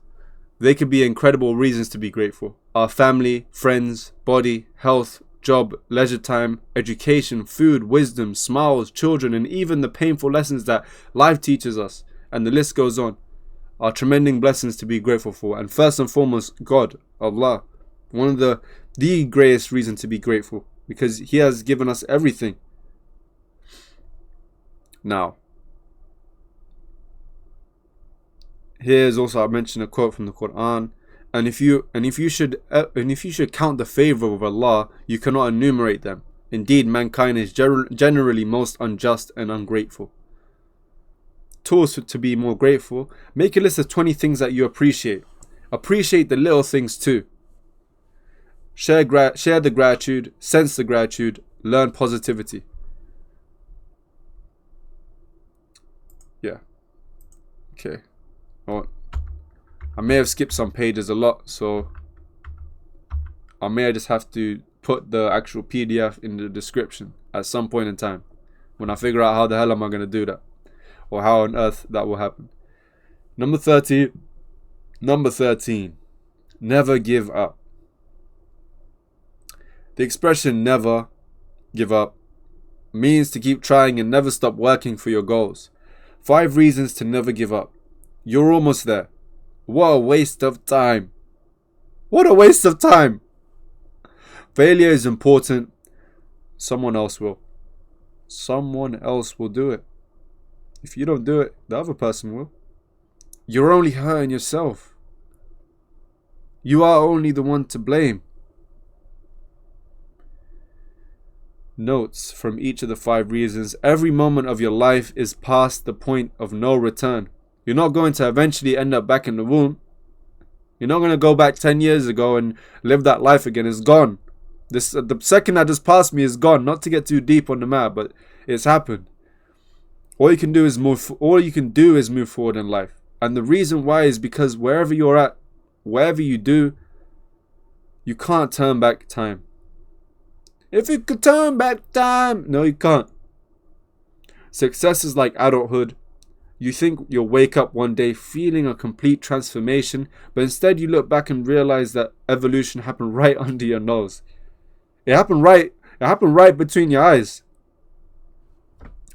They could be incredible reasons to be grateful. Our family, friends, body, health, job, leisure time, education, food, wisdom, smiles, children, and even the painful lessons that life teaches us. And the list goes on. are tremendous blessings to be grateful for. And first and foremost, God, Allah, one of the greatest reason to be grateful, because He has given us everything. Now, here's also, I mentioned a quote from the Quran. And if you should count the favor of Allah, you cannot enumerate them. Indeed, mankind is generally most unjust and ungrateful. Tools to be more grateful: make a list of 20 things that you appreciate. Appreciate the little things too. Share the gratitude, sense the gratitude, learn positivity. Yeah. Okay. Well, I may have skipped some pages a lot, so I may just have to put the actual PDF in the description at some point in time when I figure out how the hell am I going to do that, or how on earth that will happen. Number 13, never give up. The expression never give up means to keep trying and never stop working for your goals. 5 reasons to never give up. You're almost there. What a waste of time. What a waste of time. Failure is important. Someone else will. Someone else will do it. If you don't do it, the other person will. You're only hurting yourself. You are only the one to blame. Notes from each of the 5 reasons. Every moment of your life is past the point of no return. You're not going to eventually end up back in the womb. You're not going to go back 10 years ago and live that life again. It's gone. The second that just passed me is gone. Not to get too deep on the map, but it's happened. All you can do is move forward in life. And the reason why is because wherever you're at, wherever you do, you can't turn back time. If you could turn back time, no, you can't. Success is like adulthood. You think you'll wake up one day feeling a complete transformation, but instead you look back and realize that evolution happened right under your nose. It happened right between your eyes.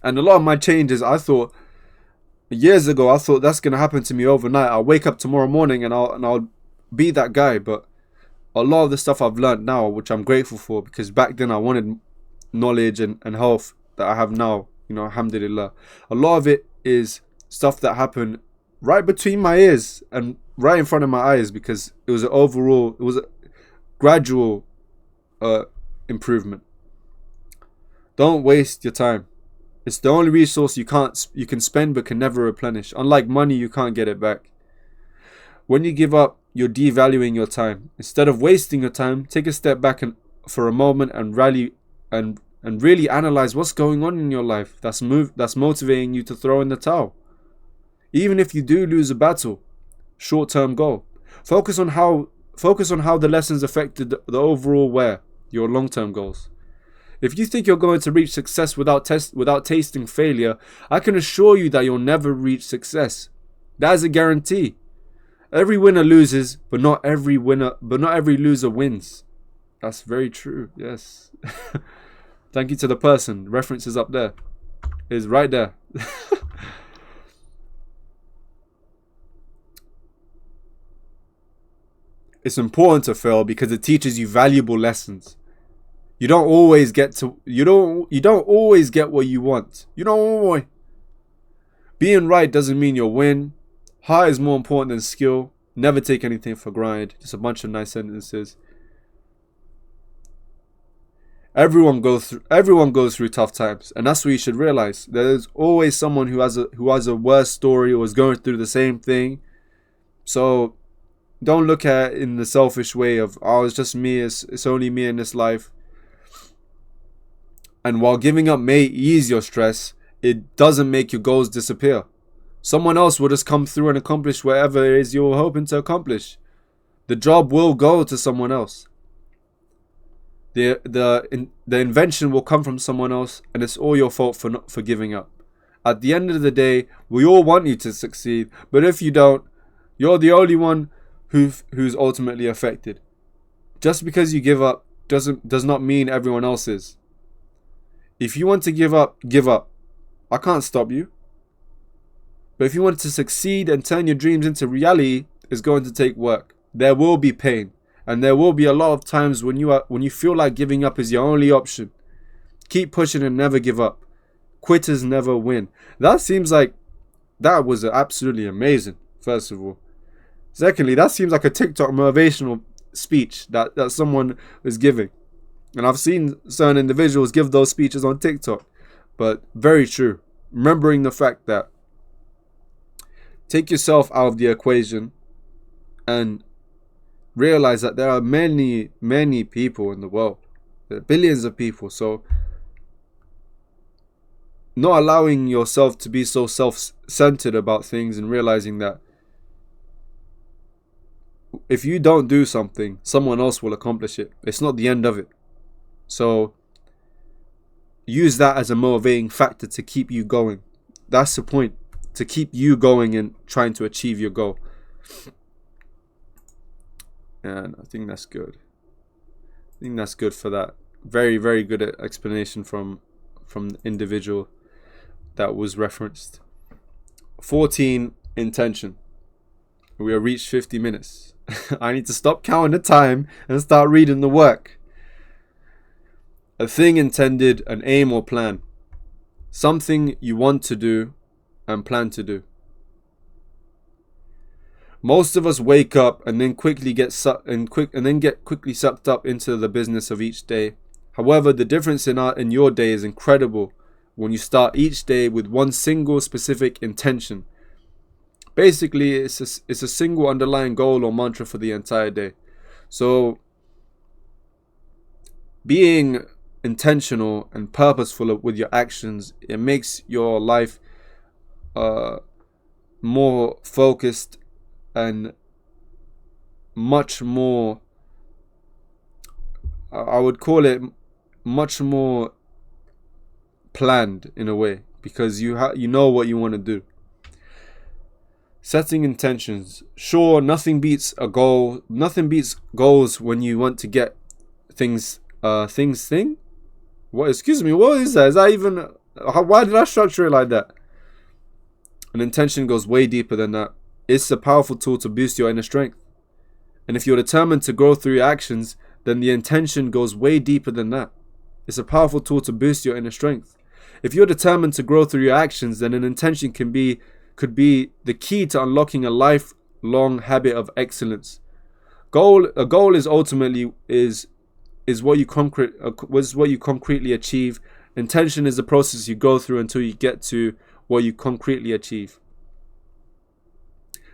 And a lot of my changes, years ago, I thought that's gonna happen to me overnight. I'll wake up tomorrow morning and I'll be that guy. But a lot of the stuff I've learned now, which I'm grateful for, because back then I wanted knowledge and health that I have now, alhamdulillah. A lot of it is stuff that happened right between my ears and right in front of my eyes, because it was a gradual improvement. Don't waste your time. It's the only resource you can spend but can never replenish. Unlike money, you can't get it back. When you give up, you're devaluing your time. Instead of wasting your time, take a step back for a moment and really analyze what's going on in your life that's motivating you to throw in the towel. Even if you do lose a battle, short-term goal. Focus on how the lessons affected the overall your long-term goals. If you think you're going to reach success without tasting failure, I can assure you that you'll never reach success. That is a guarantee. Every winner loses, but not every loser wins. That's very true. Yes. Thank you to the person. Reference is up there. It's right there. It's important to fail because it teaches you valuable lessons. You don't always get what you want. Being right doesn't mean you'll win. Heart is more important than skill. Never take anything for granted. Just a bunch of nice sentences. Everyone goes through tough times, and that's what you should realize. There's always someone who has a worse story or is going through the same thing. So don't look at it in the selfish way of, it's just me, it's only me in this life. And while giving up may ease your stress, it doesn't make your goals disappear. Someone else will just come through and accomplish whatever it is you're hoping to accomplish. The job will go to someone else. The invention will come from someone else, and it's all your fault for giving up. At the end of the day, we all want you to succeed, but if you don't, you're the only one who's ultimately affected. Just because you give up does not mean everyone else is. If you want to give up, give up. I can't stop you. But if you want to succeed and turn your dreams into reality, it's going to take work. There will be pain. And there will be a lot of times when you feel like giving up is your only option. Keep pushing and never give up. Quitters never win. That seems like that was absolutely amazing, first of all. Secondly, that seems like a TikTok motivational speech that someone is giving. And I've seen certain individuals give those speeches on TikTok. But very true. Remembering the fact that take yourself out of the equation and realize that there are many, many people in the world. There are billions of people. So not allowing yourself to be so self-centered about things and realizing that if you don't do something, someone else will accomplish it. It's not the end of it. So use that as a motivating factor to keep you going. That's the point. To keep you going and trying to achieve your goal. And I think that's good. I think that's good for that. Very, very good explanation from the individual that was referenced. 14, intention. We have reached 50 minutes. I need to stop counting the time and start reading the work. A thing intended, an aim or plan. Something you want to do and plan to do. Most of us wake up and then quickly get quickly sucked up into the business of each day. However, the difference in your day is incredible when you start each day with one single specific intention. Basically, it's a single underlying goal or mantra for the entire day. So, being intentional and purposeful with your actions, it makes your life more focused and much more, I would call it much more planned in a way, because you know what you want to do. Setting intentions. Sure, nothing beats a goal. Nothing beats goals when you want to get things. What? Excuse me. What is that? Is that even? Why did I structure it like that? An intention goes way deeper than that. It's a powerful tool to boost your inner strength. And if you're determined to grow through your actions, then the intention goes way deeper than that. It's a powerful tool to boost your inner strength. If you're determined to grow through your actions, then an intention could be the key to unlocking a lifelong habit of excellence. A goal is ultimately what you concretely achieve. Intention is the process you go through until you get to what you concretely achieve.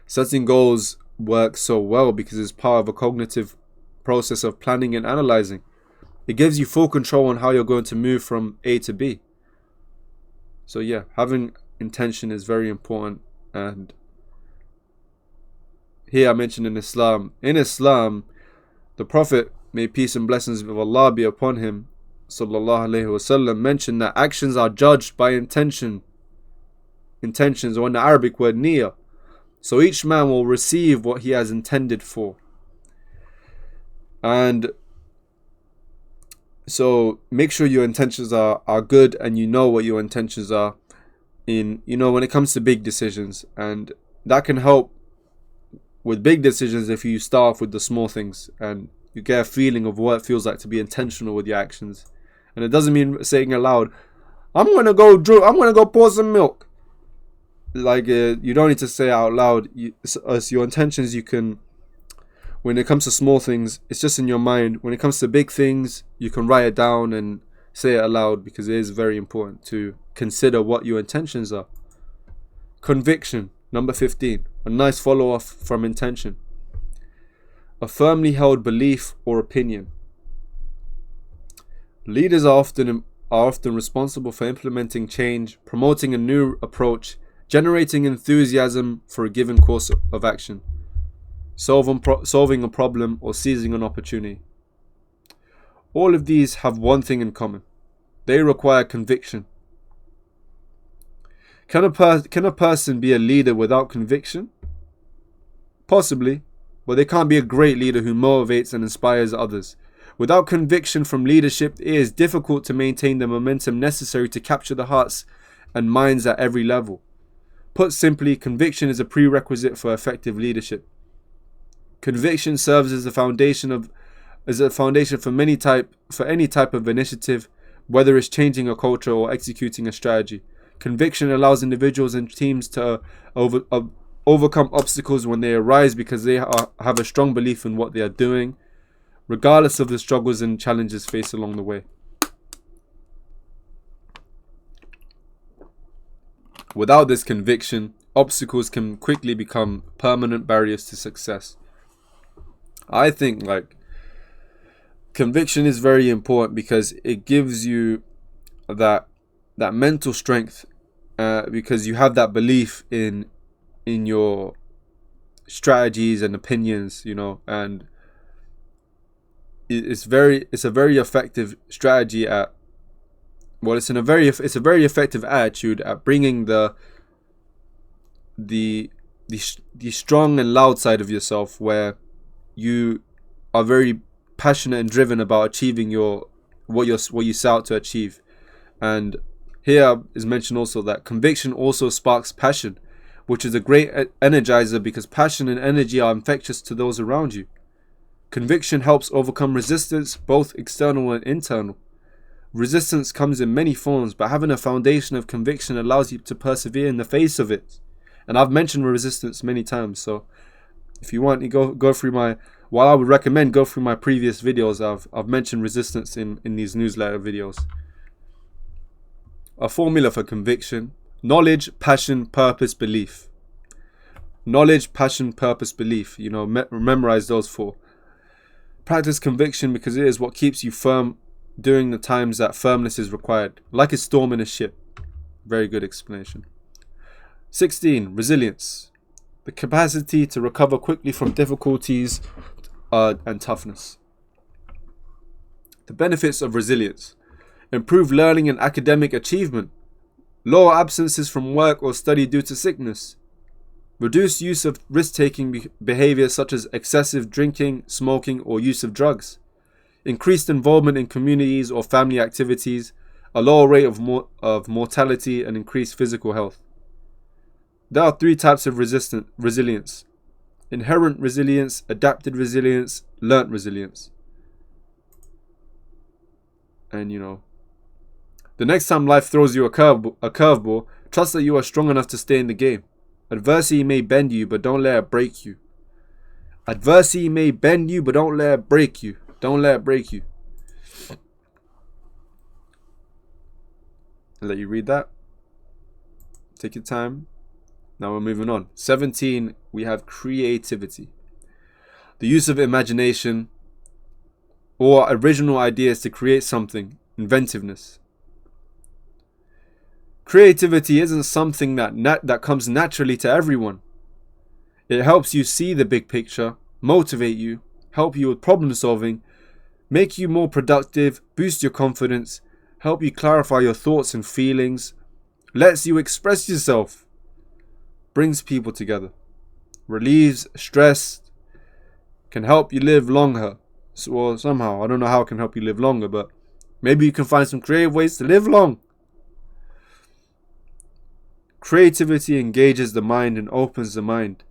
Setting goals works so well because it's part of a cognitive process of planning and analyzing. It gives you full control on how you're going to move from A to B. So yeah, having intention is very important. And here I mentioned in Islam, the Prophet, may peace and blessings of Allah be upon him, sallallahu alaihi wasallam, mentioned that actions are judged by intentions, or in the Arabic word niyyah. So each man will receive what he has intended for. And so make sure your intentions are good, and you know what your intentions are when it comes to big decisions. And that can help with big decisions if you start off with the small things and you get a feeling of what it feels like to be intentional with your actions. And it doesn't mean saying aloud, I'm gonna go pour some milk. Like you don't need to say it out loud. Your intentions, you can, when it comes to small things, it's just in your mind. When it comes to big things, you can write it down and say it aloud, because it is very important to consider what your intentions are. Conviction, number 15, a nice follow-up from intention. A firmly held belief or opinion. Leaders are often responsible for implementing change, promoting a new approach, generating enthusiasm for a given course of action, solving a problem, or seizing an opportunity. All of these have one thing in common. They require conviction. Can a person be a leader without conviction? Possibly, but they can't be a great leader who motivates and inspires others. Without conviction from leadership, it is difficult to maintain the momentum necessary to capture the hearts and minds at every level. Put simply, conviction is a prerequisite for effective leadership. Conviction serves as a foundation for any type of initiative, whether it's changing a culture or executing a strategy. Conviction allows individuals and teams to overcome obstacles when they arise because they have a strong belief in what they are doing, regardless of the struggles and challenges faced along the way. Without this conviction, obstacles can quickly become permanent barriers to success. I think conviction is very important because it gives you that mental strength, because you have that belief in your strategies and opinions, and it's a very effective strategy it's a very effective attitude at bringing the strong and loud side of yourself, where you are very passionate and driven about achieving what you set out to achieve. And here is mentioned also that conviction also sparks passion, which is a great energizer because passion and energy are infectious to those around you. Conviction helps overcome resistance, both external and internal. Resistance comes in many forms, but having a foundation of conviction allows you to persevere in the face of it. And I've mentioned resistance many times, so if you want, you go through while I would recommend go through my previous videos, I've mentioned resistance in these newsletter videos. A formula for conviction: knowledge, passion, purpose, belief. Knowledge, passion, purpose, belief. Memorize those four. Practice conviction because it is what keeps you firm during the times that firmness is required, like a storm in a ship. Very good explanation. 16. Resilience. The capacity to recover quickly from difficulties and toughness. The benefits of resilience: improve learning and academic achievement, lower absences from work or study due to sickness, reduce use of risk-taking behavior such as excessive drinking, smoking, or use of drugs, increased involvement in communities or family activities, a lower rate of mortality, and increased physical health. There are 3 types of resilience: inherent resilience, adapted resilience, learnt resilience. And the next time life throws you a curveball, trust that you are strong enough to stay in the game. Adversity may bend you, but don't let it break you. Adversity may bend you, but don't let it break you. Don't let it break you. I'll let you read that. Take your time. Now we're moving on. 17, we have creativity. The use of imagination or original ideas to create something. Inventiveness. Creativity isn't something that comes naturally to everyone. It helps you see the big picture, motivate you, help you with problem solving, make you more productive, boost your confidence, help you clarify your thoughts and feelings, lets you express yourself, brings people together, relieves stress, can help you live longer. Well, somehow, I don't know how it can help you live longer, but maybe you can find some creative ways to live long. Creativity engages the mind and opens the mind.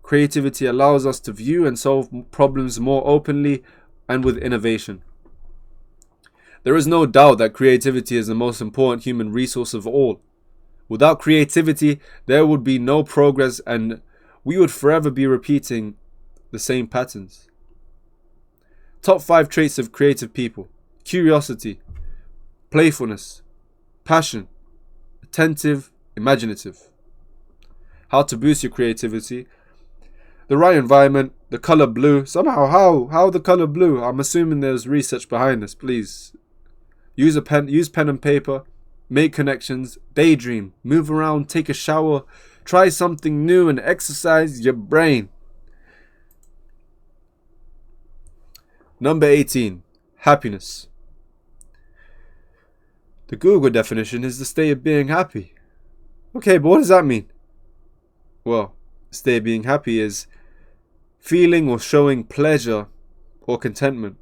Creativity allows us to view and solve problems more openly and with innovation. There is no doubt that creativity is the most important human resource of all. Without creativity, there would be no progress and we would forever be repeating the same patterns. Top 5 traits of creative people: curiosity, playfulness, passion, attentive, imaginative. How to boost your creativity: the right environment, the color blue. Somehow, how the color blue? I'm assuming there's research behind this. Please use pen and paper, make connections, daydream, move around, take a shower, try something new, and exercise your brain. Number 18, happiness. The Google definition is the state of being happy. Okay, but what does that mean? Well, state of being happy is feeling or showing pleasure or contentment.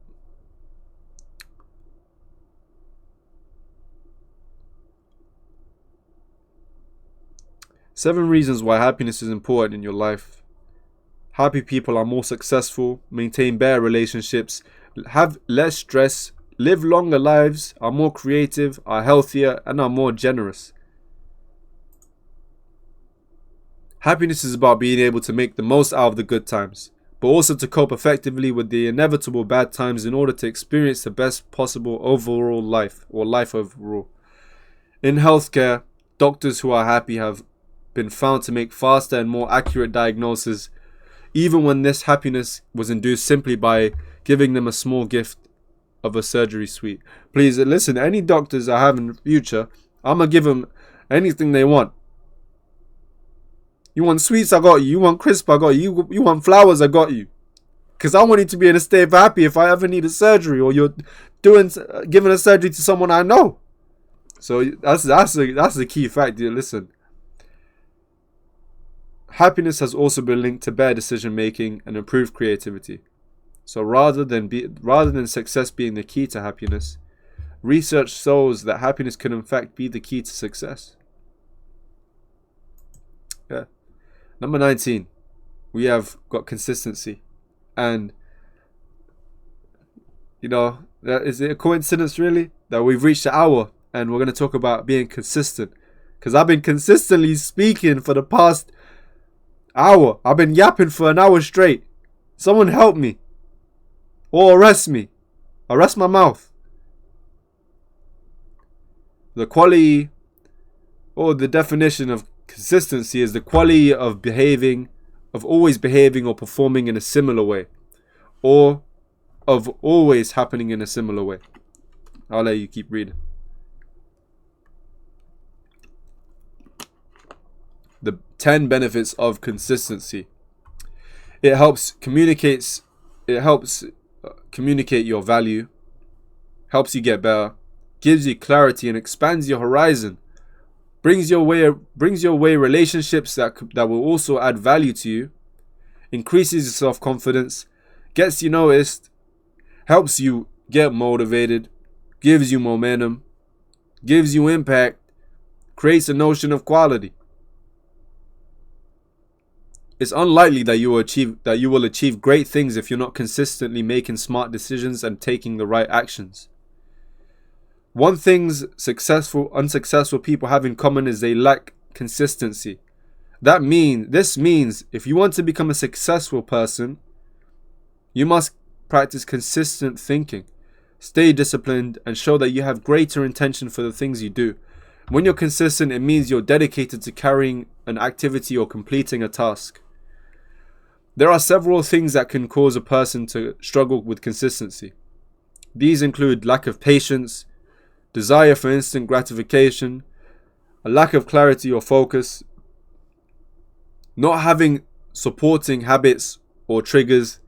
7 reasons why happiness is important in your life. Happy people are more successful, maintain better relationships, have less stress, live longer lives, are more creative, are healthier, and are more generous. Happiness is about being able to make the most out of the good times, but also to cope effectively with the inevitable bad times in order to experience the best possible overall life, or life overall. In healthcare, doctors who are happy have been found to make faster and more accurate diagnoses, even when this happiness was induced simply by giving them a small gift of a surgery suite. Please listen, any doctors I have in the future, I'm going to give them anything they want. You want sweets, I got you. You want crisp, I got you. You want flowers, I got you. Because I want you to be in a state of happy if I ever need a surgery, or you're giving a surgery to someone I know. So that's the key fact. Listen, happiness has also been linked to better decision making and improved creativity. So rather than success being the key to happiness, research shows that happiness can in fact be the key to success. Yeah. Number 19, we have got consistency. And, is it a coincidence really that we've reached the hour and we're going to talk about being consistent? Because I've been consistently speaking for the past hour. I've been yapping for an hour straight. Someone help me. Or arrest me. Arrest my mouth. The quality, or the definition of consistency, is the quality of always behaving or performing in a similar way, or of always happening in a similar way. I'll let you keep reading. The 10 benefits of consistency. It helps communicate your value, helps you get better, gives you clarity and expands your horizon, brings your way relationships that will also add value to you, increases your self-confidence, gets you noticed, helps you get motivated, gives you momentum, gives you impact, creates a notion of quality. It's unlikely that you will achieve great things if you're not consistently making smart decisions and taking the right actions. One thing unsuccessful people have in common is they lack consistency. This means if you want to become a successful person, you must practice consistent thinking, stay disciplined, and show that you have greater intention for the things you do. When you're consistent, it means you're dedicated to carrying an activity or completing a task. There are several things that can cause a person to struggle with consistency. These include lack of patience, desire for instant gratification, a lack of clarity or focus, not having supporting habits or triggers,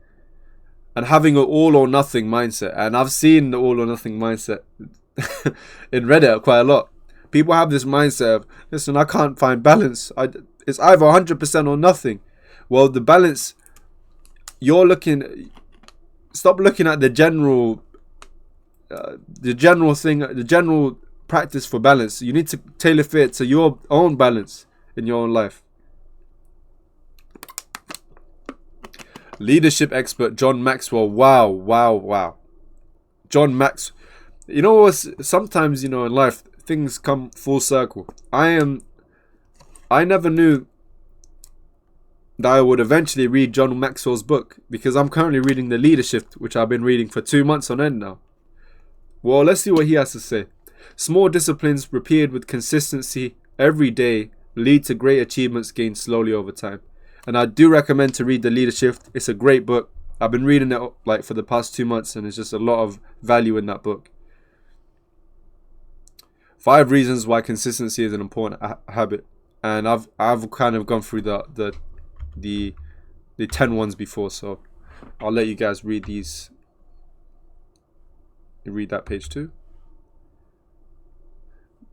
and having an all or nothing mindset. And I've seen the all or nothing mindset in Reddit quite a lot. People have this mindset of, listen, I can't find balance. It's either 100% or nothing. Well, the balance, stop looking at the general practice for balance. You need to tailor fit to your own balance in your own life. Leadership expert John Maxwell. Wow. John Maxwell. You know what? Sometimes, in life, things come full circle. I never knew that I would eventually read John Maxwell's book, because I'm currently reading The Leadership, which I've been reading for 2 months on end now. Well, let's see what he has to say. Small disciplines repeated with consistency every day lead to great achievements gained slowly over time. And I do recommend to read The Leadership. It's a great book. I've been reading it for the past 2 months, and there's just a lot of value in that book. 5 reasons why consistency is an important habit. And I've kind of gone through the 10 ones before, so I'll let you guys read these. You read that page too.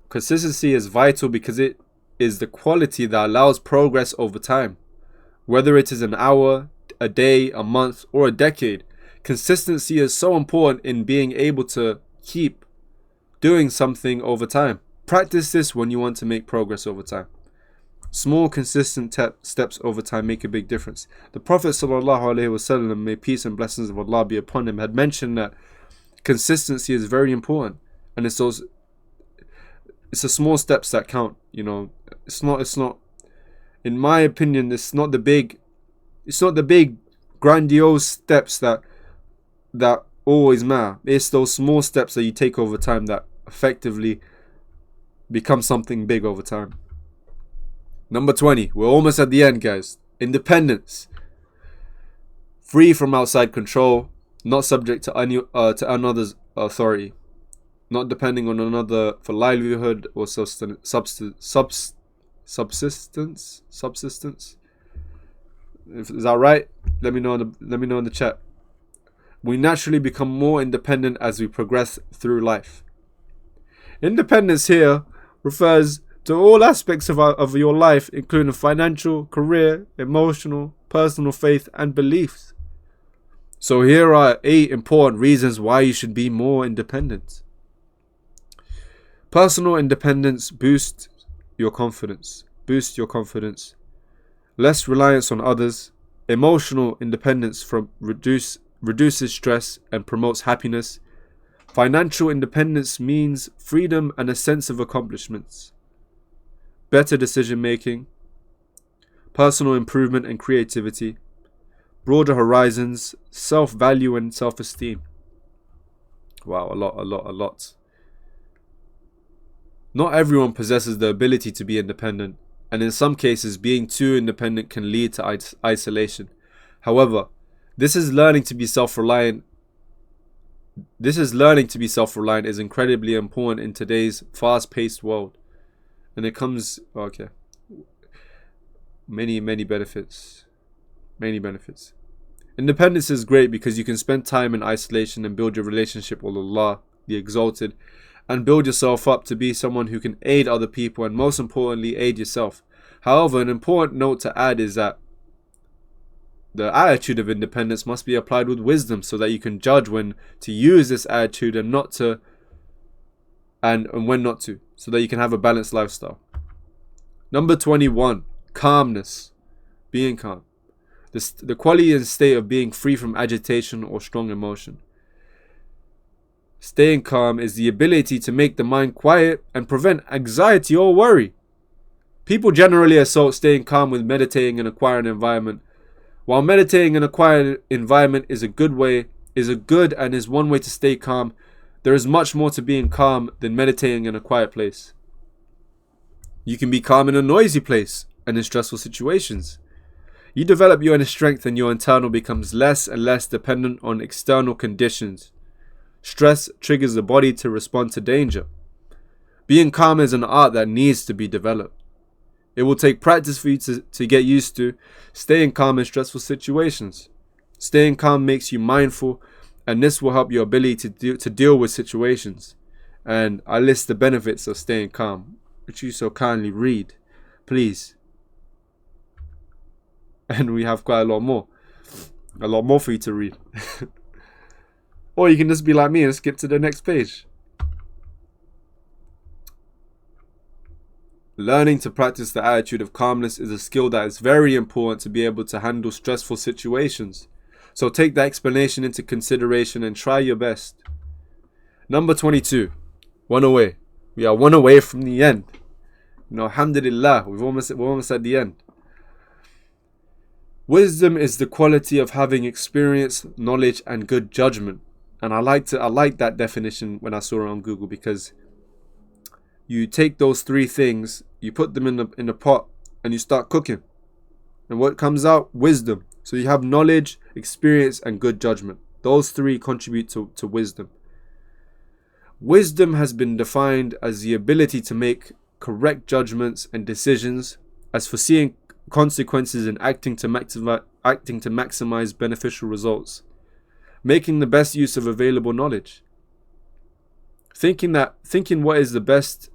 Consistency is vital because it is the quality that allows progress over time. Whether it is an hour, a day, a month, or a decade, consistency is so important in being able to keep doing something over time. Practice this when you want to make progress over time. Small, consistent steps over time make a big difference. The Prophet ﷺ, may peace and blessings of Allah be upon him, had mentioned that consistency is very important, and it's the small steps that count. It's not. In my opinion, it's not the big grandiose steps that always matter. It's those small steps that you take over time that effectively become something big over time. Number 20. We're almost at the end, guys. Independence. Free from outside control, not subject to another's authority, not depending on another for livelihood or subsistence. Is that right? Let me know in the chat. We naturally become more independent as we progress through life. Independence here refers to all aspects of your life, including financial, career, emotional, personal faith, and beliefs. So here are 8 important reasons why you should be more independent. Personal independence boosts your confidence. Less reliance on others. Emotional independence reduces stress and promotes happiness. Financial independence means freedom and a sense of accomplishments. Better decision making. Personal improvement and creativity. Broader horizons. Self-value and self-esteem. Wow, a lot. Not everyone possesses the ability to be independent, and in some cases being too independent can lead to isolation. However, this is learning to be self-reliant is incredibly important in today's fast-paced world. And it comes, many benefits. Independence is great because you can spend time in isolation and build your relationship with Allah, the Exalted, and build yourself up to be someone who can aid other people and, most importantly, aid yourself. However, an important note to add is that the attitude of independence must be applied with wisdom so that you can judge when to use this attitude and when not to, so that you can have a balanced lifestyle. Number 21, calmness. Being calm. The quality and state of being free from agitation or strong emotion. Staying calm is the ability to make the mind quiet and prevent anxiety or worry. People generally associate staying calm with meditating in a quiet environment. While meditating in a quiet environment is one way to stay calm, there is much more to being calm than meditating in a quiet place. You can be calm in a noisy place and in stressful situations. You develop your inner strength and your internal becomes less and less dependent on external conditions. Stress triggers the body to respond to danger. Being calm is an art that needs to be developed. It will take practice for you to get used to staying calm in stressful situations. Staying calm makes you mindful, and this will help your ability to deal with situations. And I list the benefits of staying calm, which you so kindly read, please. And we have quite a lot more for you to read. Or you can just be like me and skip to the next page. Learning to practice the attitude of calmness is a skill that is very important to be able to handle stressful situations. So take the explanation into consideration and try your best. Number 22. One away. We are one away from the end. Alhamdulillah, we're almost at the end. Wisdom is the quality of having experience, knowledge, and good judgment. And I like that definition when I saw it on Google, because you take those 3 things, you put them in the pot, and you start cooking. And what comes out? Wisdom. So you have knowledge, experience, and good judgment. Those 3 contribute to wisdom. Wisdom has been defined as the ability to make correct judgments and decisions, as foreseeing consequences and acting to maximize beneficial results, making the best use of available knowledge, thinking what is the best.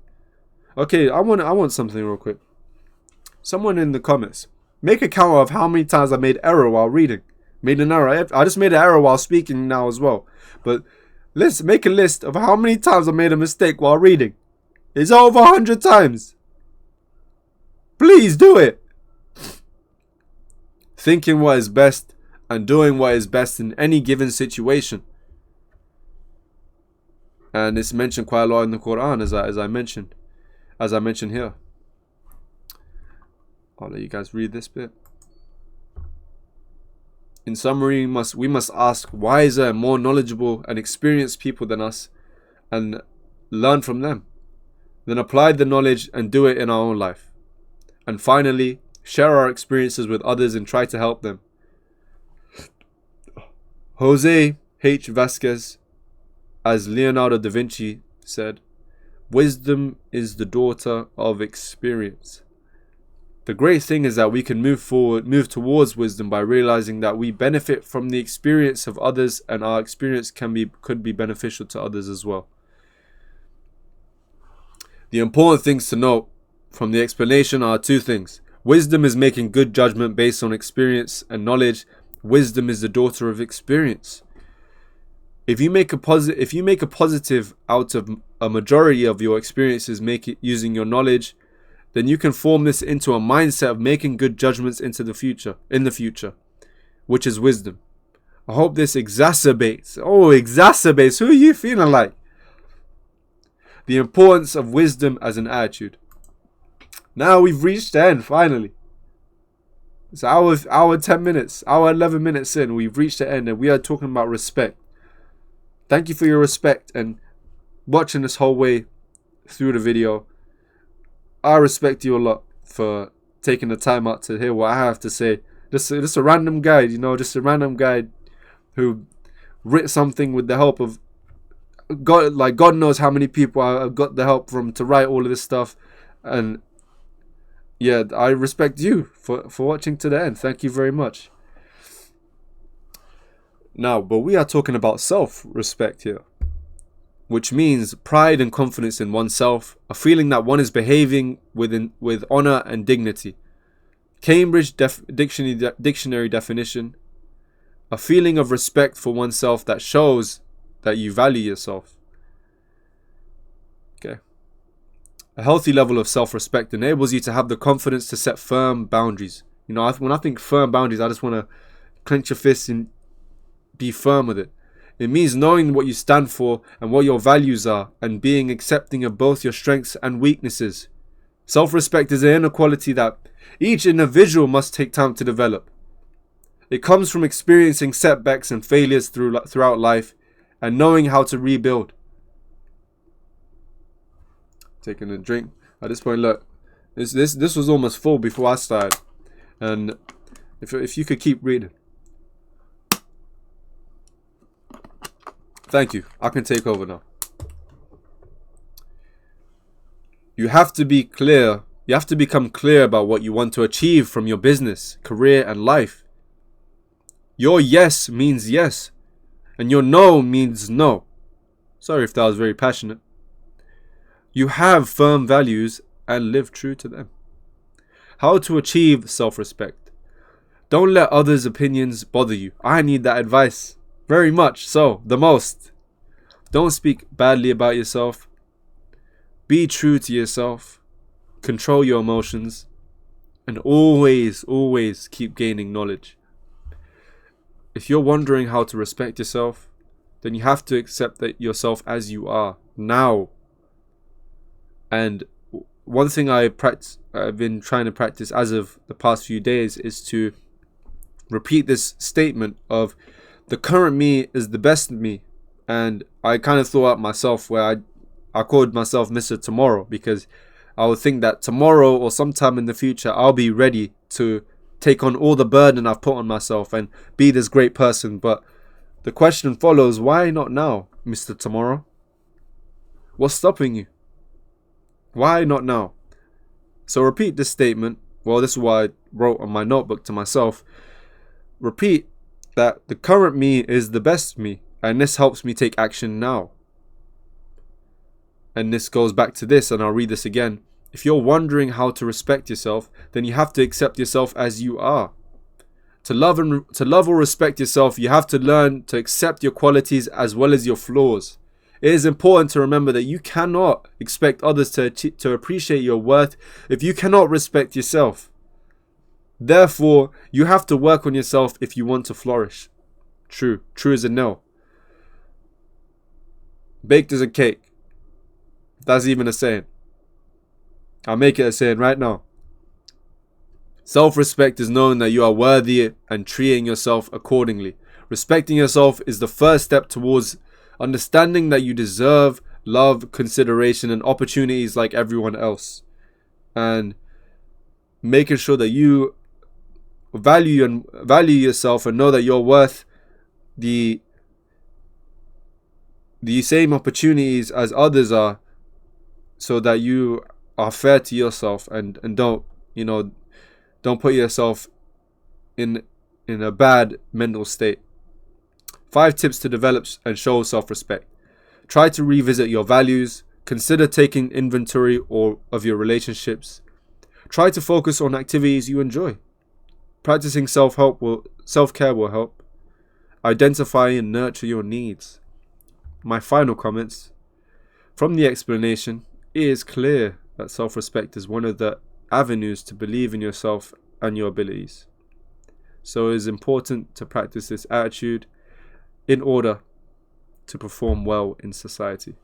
Okay, I want something real quick. Someone in the comments, make a count of how many times I made error while reading. Made an error. I just made an error while speaking now as well. But let's make a list of how many times I made a mistake while reading. It's over 100 times. Please do it. Thinking what is best and doing what is best in any given situation. And it's mentioned quite a lot in the Quran, as I mentioned here. I'll let you guys read this bit. In summary, we must ask wiser, more knowledgeable and experienced people than us and learn from them. Then apply the knowledge and do it in our own life. And finally, share our experiences with others and try to help them. Jose H. Vasquez, as Leonardo da Vinci said, wisdom is the daughter of experience. The great thing is that we can move towards wisdom by realizing that we benefit from the experience of others, and our experience could be beneficial to others as well. The important things to note from the explanation are two things. Wisdom is making good judgment based on experience and knowledge. Wisdom is the daughter of experience. If you make a positive out of a majority of your experiences, make it using your knowledge, then you can form this into a mindset of making good judgments in the future, which is wisdom. I hope this exacerbates. Who are you feeling like? The importance of wisdom as an attitude. Now we've reached the end, finally. It's hour 10 minutes, hour 11 minutes in, we've reached the end, and we are talking about respect. Thank you for your respect and watching this whole way through the video. I respect you a lot for taking the time out to hear what I have to say. Just a random guy, just a random guy who writ something with the help of God. Like, God knows how many people I've got the help from to write all of this stuff. And yeah, I respect you for watching to the end. Thank you very much. Now, but we are talking about self-respect here, which means pride and confidence in oneself, a feeling that one is behaving with honor and dignity. Cambridge Dictionary definition: a feeling of respect for oneself that shows that you value yourself. Okay. A healthy level of self-respect enables you to have the confidence to set firm boundaries. When I think firm boundaries, I just want to clench your fists and be firm with it. It means knowing what you stand for and what your values are, and being accepting of both your strengths and weaknesses. Self-respect is an inner quality that each individual must take time to develop. It comes from experiencing setbacks and failures throughout life and knowing how to rebuild. Taking a drink. At this point, look, this was almost full before I started. And if you could keep reading. Thank you. I can take over now. You have to be clear. You have to become clear about what you want to achieve from your business, career, and life. Your yes means yes, and your no means no. Sorry if that was very passionate. You have firm values and live true to them. How to achieve self-respect. Don't let others' opinions bother you. I need that advice. Very much so, the most. Don't speak badly about yourself. Be true to yourself. Control your emotions. And always keep gaining knowledge. If you're wondering how to respect yourself, then you have to accept yourself as you are now. And one thing I've been trying to practice as of the past few days is to repeat this statement of: the current me is the best me. And I kind of thought out myself where I called myself Mr. Tomorrow, because I would think that tomorrow or sometime in the future I'll be ready to take on all the burden I've put on myself and be this great person. But the question follows, why not now, Mr. Tomorrow? What's stopping you? Why not now? So repeat this statement. Well, this is what I wrote on my notebook to myself. Repeat that the current me is the best me, and this helps me take action now. And this goes back to this, and I'll read this again. If you're wondering how to respect yourself, then you have to accept yourself as you are. To love or respect yourself, you have to learn to accept your qualities as well as your flaws. It is important to remember that you cannot expect others to appreciate your worth if you cannot respect yourself. Therefore, you have to work on yourself if you want to flourish. True as a nail. Baked as a cake. That's even a saying. I'll make it a saying right now. Self-respect is knowing that you are worthy and treating yourself accordingly. Respecting yourself is the first step towards understanding that you deserve love, consideration, and opportunities like everyone else. And making sure that you value yourself and know that you're worth the same opportunities as others are, so that you are fair to yourself and don't put yourself in a bad mental state. 5 tips to develop and show self-respect. Try to revisit your values. Consider taking inventory of your relationships. Try to focus on activities you enjoy. Practicing self-care will help. Identify and nurture your needs. My final comments. From the explanation, it is clear that self-respect is one of the avenues to believe in yourself and your abilities. So it is important to practice this attitude in order to perform well in society.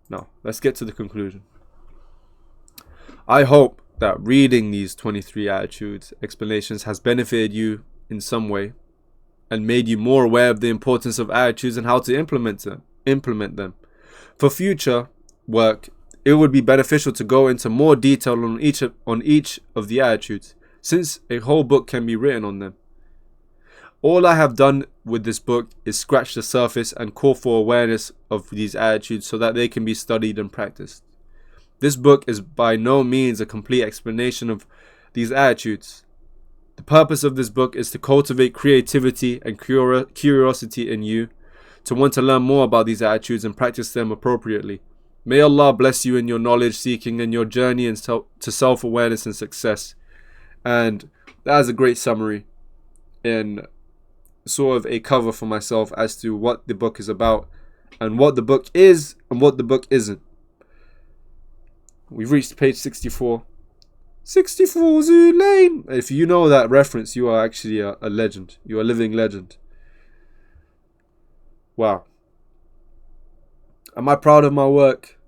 Now, let's get to the conclusion. I hope that reading these 23 attitudes explanations has benefited you in some way and made you more aware of the importance of attitudes and how to implement them. For future work, it would be beneficial to go into more detail on each of the attitudes, since a whole book can be written on them. All I have done with this book is scratch the surface and call for awareness of these attitudes so that they can be studied and practiced. This book is by no means a complete explanation of these attitudes. The purpose of this book is to cultivate creativity and curiosity in you, to want to learn more about these attitudes and practice them appropriately. May Allah bless you in your knowledge seeking and your journey to self-awareness and success. And that is a great summary in sort of a cover for myself as to what the book is about and what the book is and what the book isn't. We've reached page 64. 64 Zoo Lane. If you know that reference, you are actually a legend. You are a living legend. Wow. Am I proud of my work?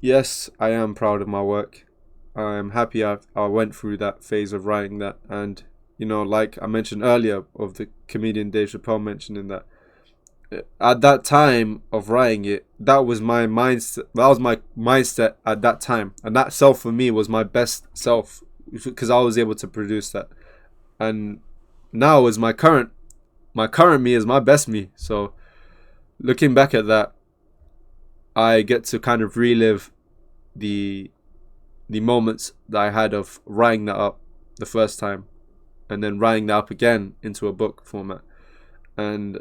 Yes, I am proud of my work. I am happy I went through that phase of writing that. And, like I mentioned earlier of the comedian Dave Chappelle mentioning that at that time of writing it, that was my mindset. That was my mindset at that time. And that self for me was my best self because I was able to produce that. And now is my current me is my best me. So looking back at that, I get to kind of relive the moments that I had of writing that up the first time and then writing that up again into a book format. And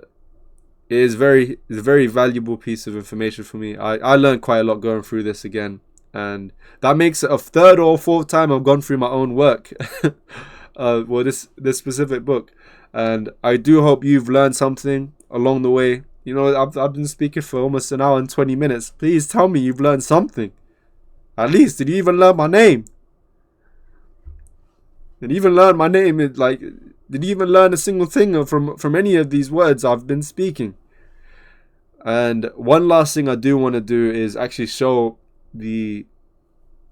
it is a very valuable piece of information for me. I learned quite a lot going through this again, and that makes it a 3rd or 4th time I've gone through my own work. This specific book, and I do hope you've learned something along the way. I've been speaking for almost an hour and 20 minutes. Please tell me you've learned something. At least, did you even learn my name? Did you even learn my name? Did you even learn a single thing from any of these words I've been speaking? And one last thing I do want to do is actually show the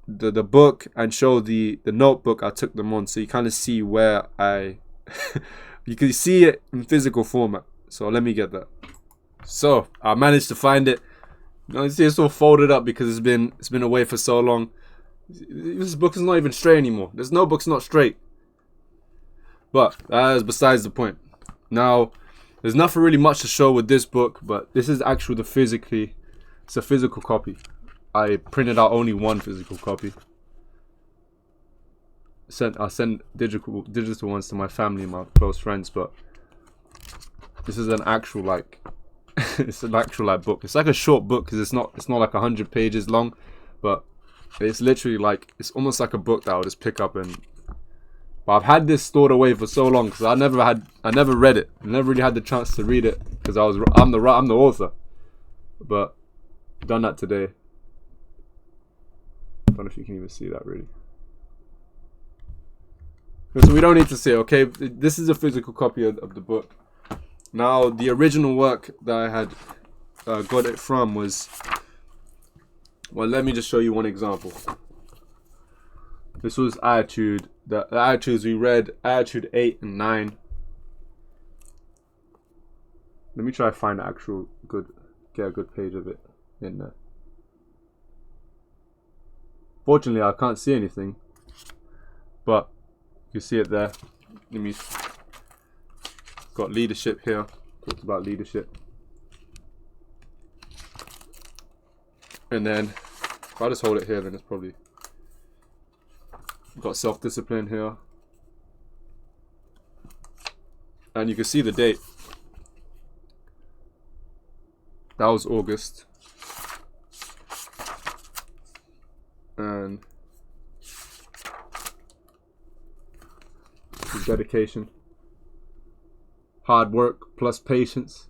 book and show the notebook I took them on, so you kind of see where you can see it in physical format. So let me get that. So I managed to find it. You see it's all folded up because it's been away for so long. This book is not even straight anymore. This notebook's not straight. But that is besides the point. Now, there's nothing really much to show with this book, but this is actually it's a physical copy. I printed out only one physical copy. I sent digital ones to my family and my close friends, but this is an actual it's an actual book. It's like a short book because it's not like 100 pages long, but it's literally it's almost like a book that I'll just pick up and. But I've had this stored away for so long because I never read it. I never really had the chance to read it because I'm the author. but done that today. I don't know if you can even see that really. So we don't need to say, okay, this is a physical copy of the book. Now, the original work that I had got it from was, well, let me just show you one example. This was Attitude. The Attitudes we read, Attitude 8 and 9. Let me try to find get a good page of it in there. Fortunately, I can't see anything, but you see it there. Let me. Got leadership here. Talks about leadership, and then if I just hold it here, then it's probably got self-discipline here, and you can see the date. That was August, and dedication, hard work plus patience.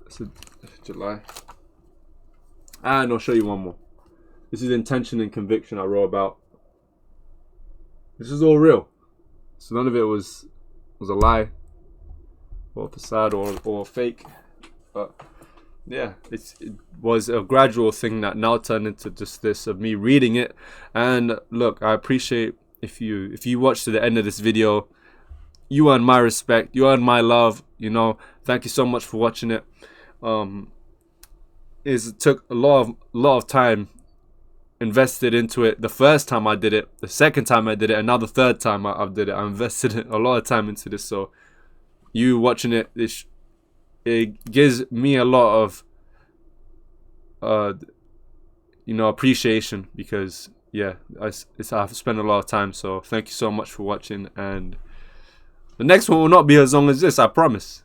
That's July. And I'll show you one more. This is intention and conviction I wrote about. This is all real, so none of it was a lie or a facade or fake. But yeah, it was a gradual thing that now turned into just this of me reading it. And look, I appreciate if you watch to the end of this video. You earn my respect, you earn my love, you know. Thank you so much for watching it. It took a lot of time invested into it. The first time I did it, the second time I did it, and now the third time I did it. I invested a lot of time into this. So you watching it, it gives me a lot of appreciation, because yeah, I've spent a lot of time. So thank you so much for watching, and the next one will not be as long as this, I promise.